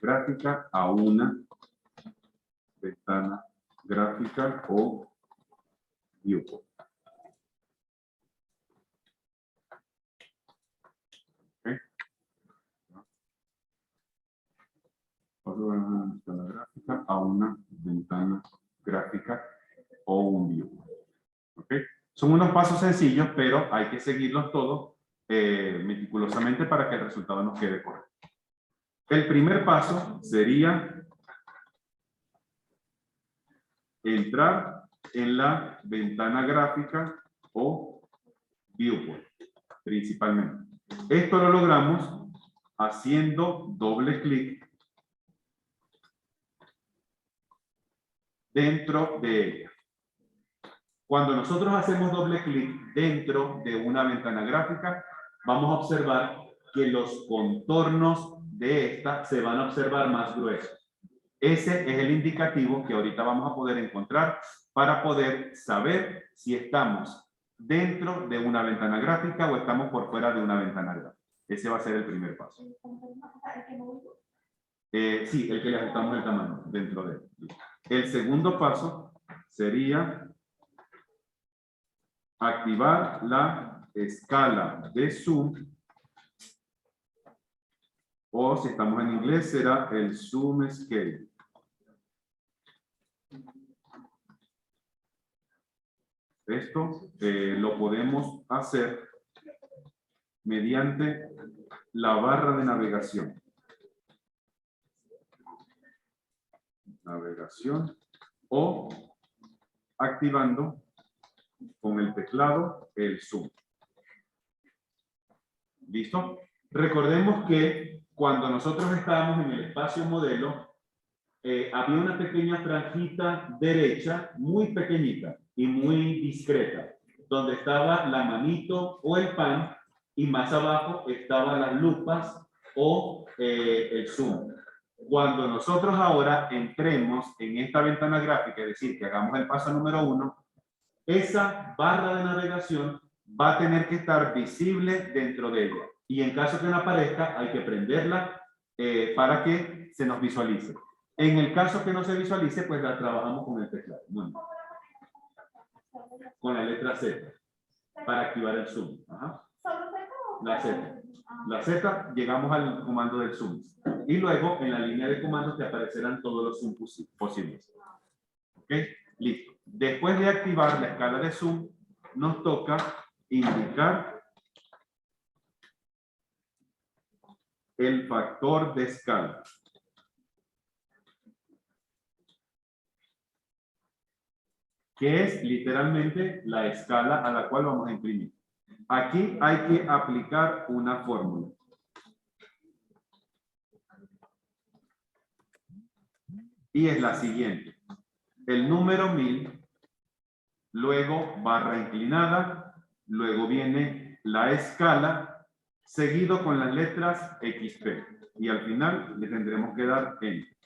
gráfica a una ventana gráfica o viewport. ¿Okay? Paso de una ventana gráfica a una ventana gráfica o un viewport. ¿Ok? Son unos pasos sencillos, pero hay que seguirlos todos meticulosamente para que el resultado nos quede correcto. El primer paso sería entrar en la ventana gráfica o viewport, principalmente. Esto lo logramos haciendo doble clic dentro de ella. Cuando nosotros hacemos doble clic dentro de una ventana gráfica, vamos a observar que los contornos de esta se van a observar más gruesos. Ese es el indicativo que ahorita vamos a poder encontrar para poder saber si estamos dentro de una ventana gráfica o estamos por fuera de una ventana gráfica. Ese va a ser el primer paso. Sí, el que le ajustamos el tamaño dentro de él. El segundo paso sería activar la escala de zoom, o si estamos en inglés será el zoom scale. Esto lo podemos hacer mediante la barra de navegación. Navegación o activando con el teclado el zoom. ¿Listo? Recordemos que cuando nosotros estábamos en el espacio modelo, había una pequeña franjita derecha, muy pequeñita y muy discreta, donde estaba la manito o el pan, y más abajo estaban las lupas o el zoom. Cuando nosotros ahora entremos en esta ventana gráfica, es decir, que hagamos el paso número 1, esa barra de navegación va a tener que estar visible dentro de ella. Y en caso que no aparezca, hay que prenderla para que se nos visualice. En el caso que no se visualice, pues la trabajamos con el teclado. Muy bien. Con la letra Z, para activar el zoom. Ajá. ¿Solo Z o La Z. La Z, llegamos al comando del zoom. Y luego, en la línea de comandos, te aparecerán todos los zoom posibles. ¿Ok? Listo. Después de activar la escala de zoom, nos toca indicar el factor de escala. Que es literalmente la escala a la cual vamos a imprimir. Aquí hay que aplicar una fórmula. Y es la siguiente. El número 1000, luego barra inclinada, luego viene la escala, seguido con las letras XP. Y al final le tendremos que dar Enter.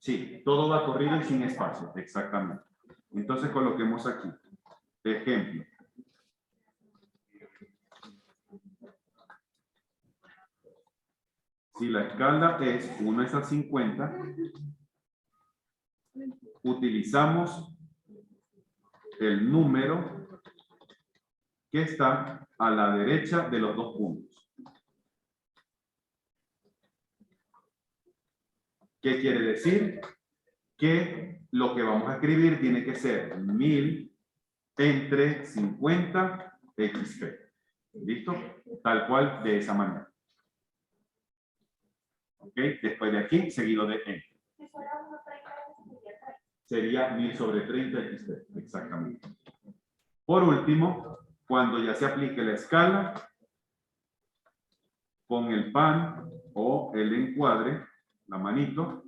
Sí, todo va corrido y sin espacio, exactamente. Entonces coloquemos aquí. Ejemplo. Si la escala es 1:50, utilizamos el número que está a la derecha de los dos puntos. ¿Qué quiere decir? Que lo que vamos a escribir tiene que ser 1000 entre 50 XP. ¿Listo? Tal cual, de esa manera. ¿Ok? Después de aquí, seguido de Enter. Sería 1000 sobre 30 XP. Exactamente. Por último, cuando ya se aplique la escala, con el pan o el encuadre, la manito,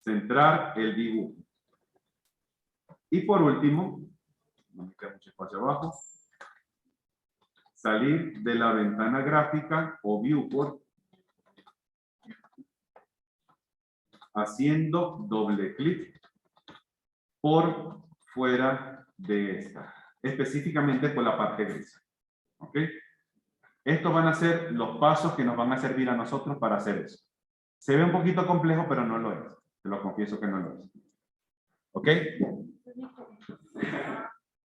centrar el dibujo. Y por último, no me queda mucho espacio abajo, salir de la ventana gráfica o viewport haciendo doble clic por fuera de esta, específicamente por la parte gris. ¿Ok? Estos van a ser los pasos que nos van a servir a nosotros para hacer eso. Se ve un poquito complejo, pero no lo es. Te lo confieso que no lo es. ¿Ok?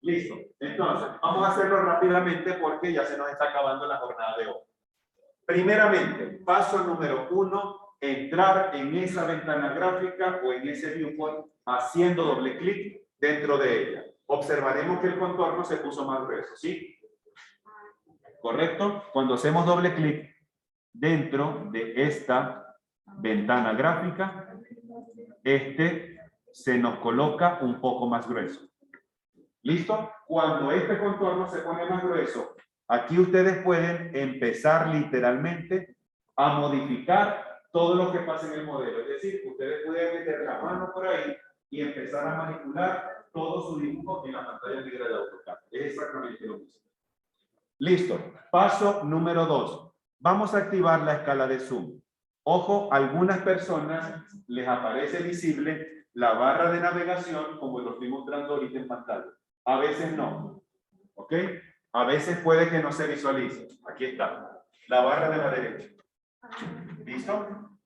Listo. Entonces, vamos a hacerlo rápidamente porque ya se nos está acabando la jornada de hoy. Primeramente, paso número 1, entrar en esa ventana gráfica o en ese viewport haciendo doble clic dentro de ella. Observaremos que el contorno se puso más grueso, ¿sí? ¿Correcto? Cuando hacemos doble clic dentro de esta ventana gráfica, se nos coloca un poco más grueso. ¿Listo? Cuando este contorno se pone más grueso, aquí ustedes pueden empezar literalmente a modificar todo lo que pasa en el modelo. Es decir, ustedes pueden meter la mano por ahí y empezar a manipular todo su dibujo en la pantalla negra de AutoCAD. Es exactamente lo mismo. Listo. Paso número 2. Vamos a activar la escala de zoom. Ojo, a algunas personas les aparece visible la barra de navegación como lo estoy mostrando ahorita en pantalla. A veces no. ¿Ok? A veces puede que no se visualice. Aquí está. La barra de la derecha. ¿Listo?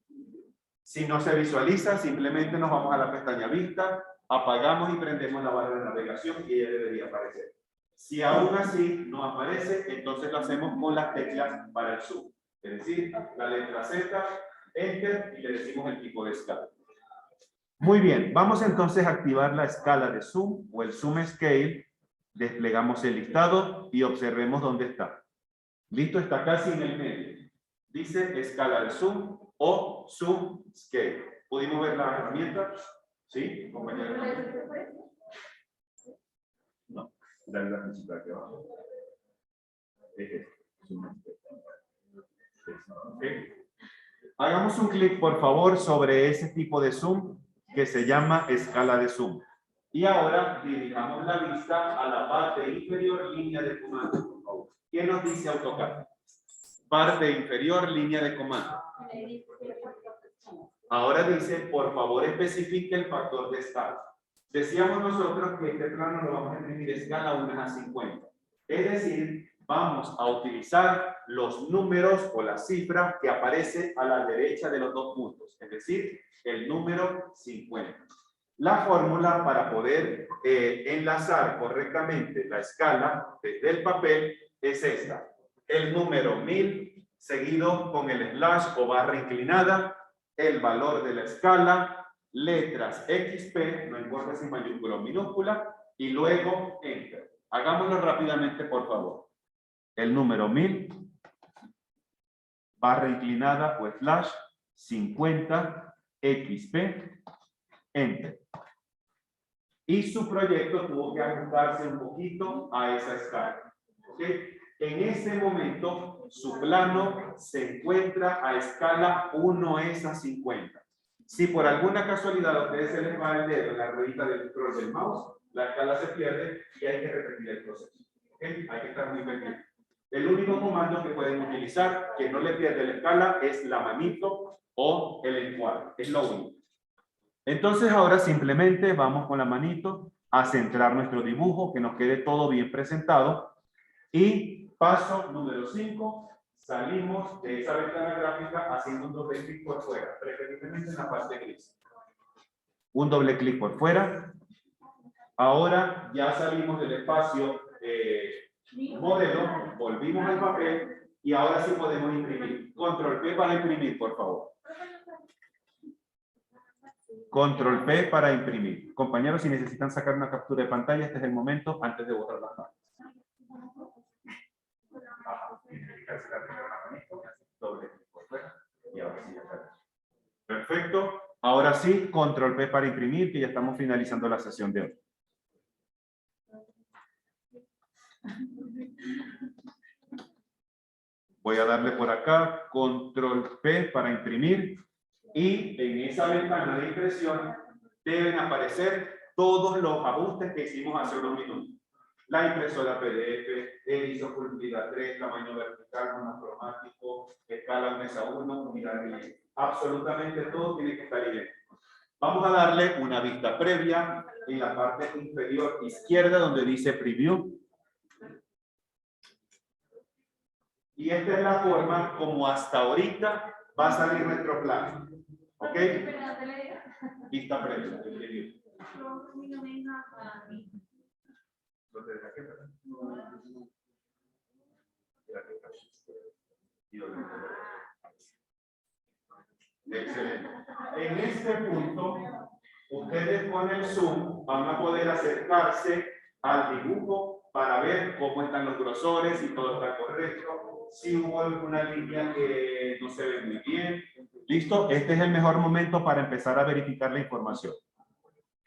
Si no se visualiza, simplemente nos vamos a la pestaña Vista, apagamos y prendemos la barra de navegación y ella debería aparecer. Si aún así no aparece, entonces lo hacemos con las teclas para el zoom. Es decir, la letra Z, Enter y le decimos el tipo de escala. Muy bien, vamos entonces a activar la escala de zoom o el zoom scale. Desplegamos el listado y observemos dónde está. Listo, está casi en el medio. Dice escala de zoom o zoom scale. ¿Pudimos ver la herramienta? ¿Sí, compañero? No, dale la flechita aquí abajo. Okay. Hagamos un clic, por favor, sobre ese tipo de zoom que se llama escala de zoom. Y ahora dirijamos la vista a la parte inferior, línea de comando, por favor. ¿Qué nos dice AutoCAD? Parte inferior, línea de comando. Ahora dice, por favor, especifique el factor de escala. Decíamos nosotros que este plano lo vamos a imprimir escala 1:50. Es decir, vamos a utilizar los números o la cifra que aparece a la derecha de los dos puntos, es decir, el número 50. La fórmula para poder enlazar correctamente la escala desde el papel es esta. El número 1000 seguido con el slash o barra inclinada, el valor de la escala, letras XP, no importa si mayúscula o minúscula, y luego Enter. Hagámoslo rápidamente, por favor. El número 1000, barra inclinada o slash, 50, XP, Enter. Y su proyecto tuvo que ajustarse un poquito a esa escala. ¿Ok? En este momento, su plano se encuentra a escala 1:50. Si por alguna casualidad a ustedes se les va el dedo en la ruedita del scroll del mouse, la escala se pierde y hay que repetir el proceso. ¿Ok? Hay que estar muy pendiente. El único comando que pueden utilizar que no le pierde la escala es la manito o el encuadre. Es lo único. Entonces ahora simplemente vamos con la manito a centrar nuestro dibujo, que nos quede todo bien presentado. Y paso número 5, salimos de esa ventana gráfica haciendo un doble clic por fuera, preferiblemente en la parte gris. Un doble clic por fuera. Ahora ya salimos del espacio modelo, volvimos al papel y ahora sí podemos imprimir. Control P para imprimir, por favor. Control P para imprimir. Compañeros, si necesitan sacar una captura de pantalla, este es el momento antes de borrar las páginas. Perfecto. Ahora sí, Control P para imprimir, que ya estamos finalizando la sesión de hoy. Voy a darle por acá, Control P para imprimir. Y en esa ventana de impresión deben aparecer todos los ajustes que hicimos hace unos minutos. La impresora PDF, el ISO pulgada 3, tamaño vertical, monocromático, escala 1:1, unidad de absolutamente todo tiene que estar idéntico. Vamos a darle una vista previa en la parte inferior izquierda donde dice Preview. Y esta es la forma como hasta ahorita va a salir nuestro plano. ¿Ok? Vista previa. Excelente. En este punto, ustedes con el zoom van a poder acercarse al dibujo para ver cómo están los grosores, si todo está correcto, si hubo alguna línea que no se ve muy bien. ¿Listo? Este es el mejor momento para empezar a verificar la información.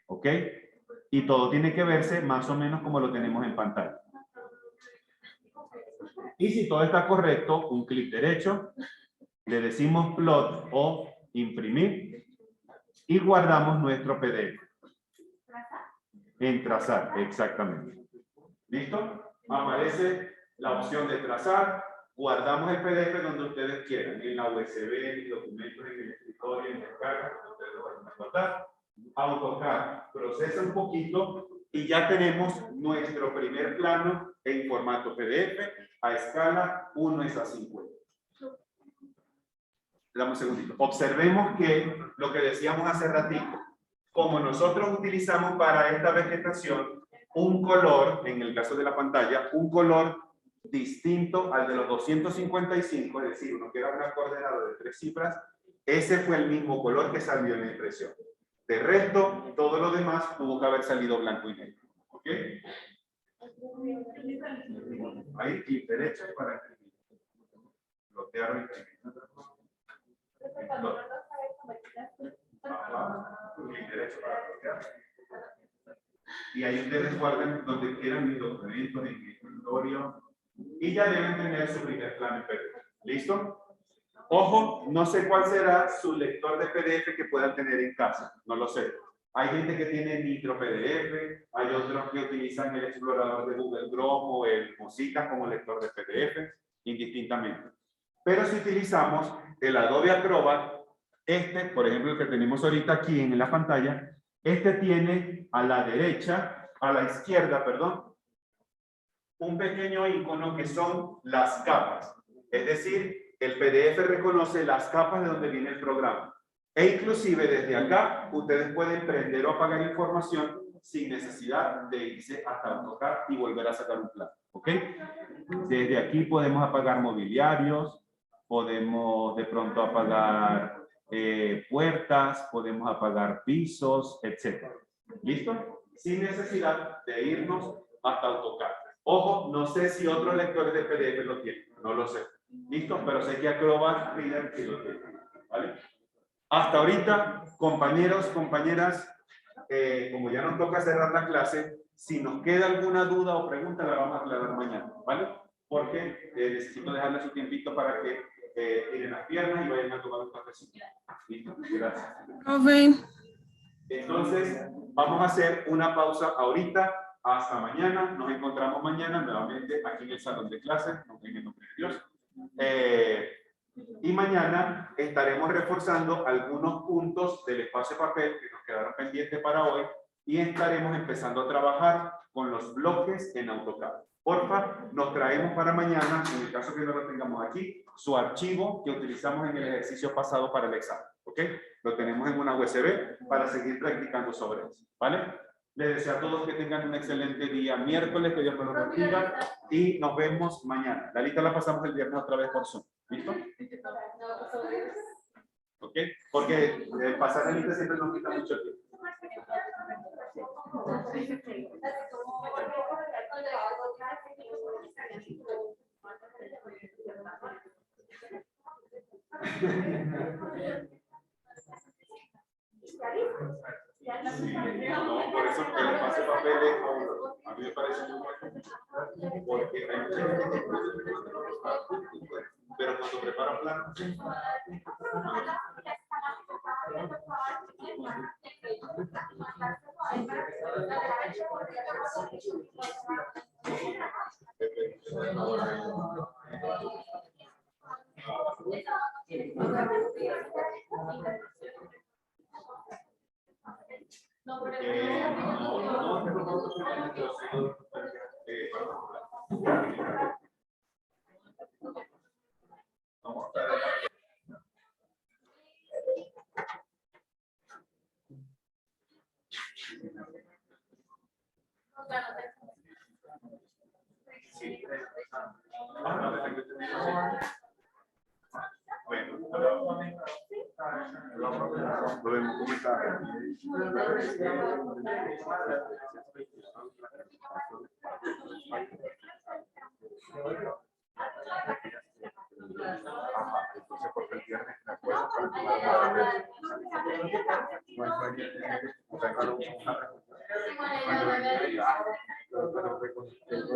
¿Ok? Y todo tiene que verse más o menos como lo tenemos en pantalla. Y si todo está correcto, un clic derecho, le decimos plot o imprimir y guardamos nuestro PDF. En trazar, exactamente. ¿Listo? Aparece la opción de trazar. Guardamos el PDF donde ustedes quieran, en la USB, en el documento, en el escritorio, en descarga, donde ustedes lo vayan a guardar. AutoCAD procesa un poquito y ya tenemos nuestro primer plano en formato PDF a escala 1:50. Dame un segundito. Observemos que lo que decíamos hace ratito, como nosotros utilizamos para esta vegetación un color, en el caso de la pantalla, un color distinto al de los 255, es decir, uno que era una coordenada de 3 cifras, ese fue el mismo color que salió en la impresión. De resto, todo lo demás tuvo que haber salido blanco y negro. ¿Ok? Ahí, clic derecho para imprimir. Bloquear o imprimir. Clic derecho para bloquear. Y ahí ustedes guardan donde quieran mis documentos, en mi escritorio. Y ya deben tener su primer plano en PDF. ¿Listo? Ojo, no sé cuál será su lector de PDF que puedan tener en casa. No lo sé. Hay gente que tiene Nitro PDF, hay otros que utilizan el explorador de Google Chrome o el Mozilla como lector de PDF, indistintamente. Pero si utilizamos el Adobe Acrobat, este, por ejemplo, el que tenemos ahorita aquí en la pantalla, este tiene a la derecha, a la izquierda, perdón, un pequeño icono que son las capas. Es decir, el PDF reconoce las capas de donde viene el programa. E inclusive desde acá, ustedes pueden prender o apagar información sin necesidad de irse hasta AutoCAD y volver a sacar un plano. ¿Ok? Desde aquí podemos apagar mobiliarios, podemos de pronto apagar puertas, podemos apagar pisos, etc. ¿Listo? Sin necesidad de irnos hasta AutoCAD. Ojo, no sé si otros lectores de PDF lo tienen, no lo sé. ¿Listo? Pero sé que Acrobat Reader sí lo tiene. ¿Vale? Hasta ahorita, compañeros, compañeras, como ya nos toca cerrar la clase, si nos queda alguna duda o pregunta, la vamos a aclarar mañana, ¿vale? Porque necesito dejarles un tiempito para que tiren las piernas y vayan a tomar un cafecito. ¿Listo? Gracias. Profe, Entonces, vamos a hacer una pausa ahorita. Hasta mañana. Nos encontramos mañana nuevamente aquí en el salón de clases, en el nombre de Dios. Y mañana estaremos reforzando algunos puntos del espacio papel que nos quedaron pendientes para hoy y estaremos empezando a trabajar con los bloques en AutoCAD. Porfa, nos traemos para mañana, en el caso que no lo tengamos aquí, su archivo que utilizamos en el ejercicio pasado para el examen. ¿Ok? Lo tenemos en una USB para seguir practicando sobre eso. ¿Vale? Les deseo a todos que tengan un excelente día miércoles, que Dios me lo bendiga y nos vemos mañana. La lista la pasamos el viernes otra vez por Zoom. ¿Listo? ¿Ok? Porque pasar la lista siempre nos quita mucho tiempo. Sí, no, por eso el espacio de papel es cómodo. A mí me parece muy bueno porque hay mucha gente que pero cuando prepara planos bueno, lo vemos como está. Entonces, porque el viernes me acuerdo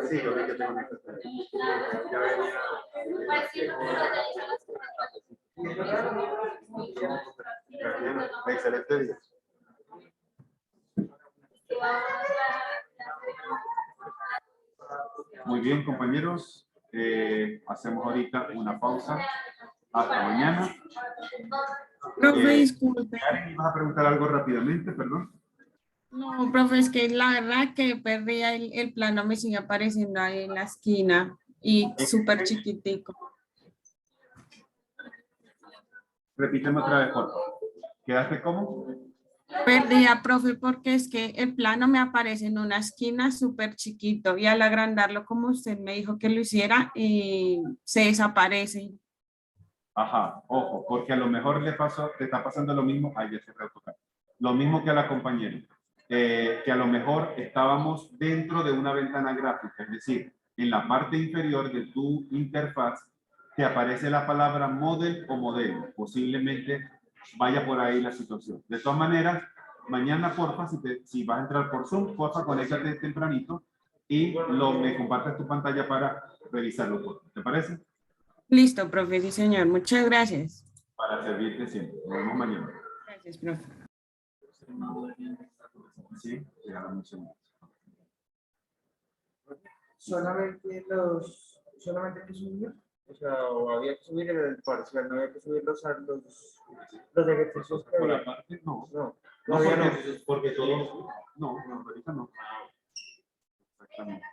sí, yo vi que tengo ya venía. Excelente día. Muy bien, compañeros. Hacemos ahorita una pausa. Hasta mañana. profe, disculpe. Karen, ¿ibas a preguntar algo rápidamente? Perdón. No, profe, es que la verdad que perdí el plano, me sigue apareciendo ahí en la esquina y súper chiquitico. Repíteme otra vez, por favor. ¿Quedaste cómo? Perdida, profe, porque es que el plano me aparece en una esquina súper chiquito y al agrandarlo como usted me dijo que lo hiciera, se desaparece. Ajá, ojo, porque a lo mejor te está pasando lo mismo, ahí ya se AutoCAD. Lo mismo que a la compañera, que a lo mejor estábamos dentro de una ventana gráfica, es decir, en la parte inferior de tu interfaz te aparece la palabra model o modelo, posiblemente vaya por ahí la situación. De todas maneras, mañana, porfa, si vas a entrar por Zoom, porfa, conéctate tempranito y me compartes tu pantalla para revisarlo, porfa. ¿Te parece? Listo, profe, sí, señor. Muchas gracias. Para servirte siempre. Nos vemos mañana. Gracias, profe. Sí, llegará mucho más. Solamente que subir, o sea, o había que subir en el parcial, no había que subir los ejercicios que Por había. aparte, no. No, No, todavía no. porque todos, no, ahorita no. Exactamente.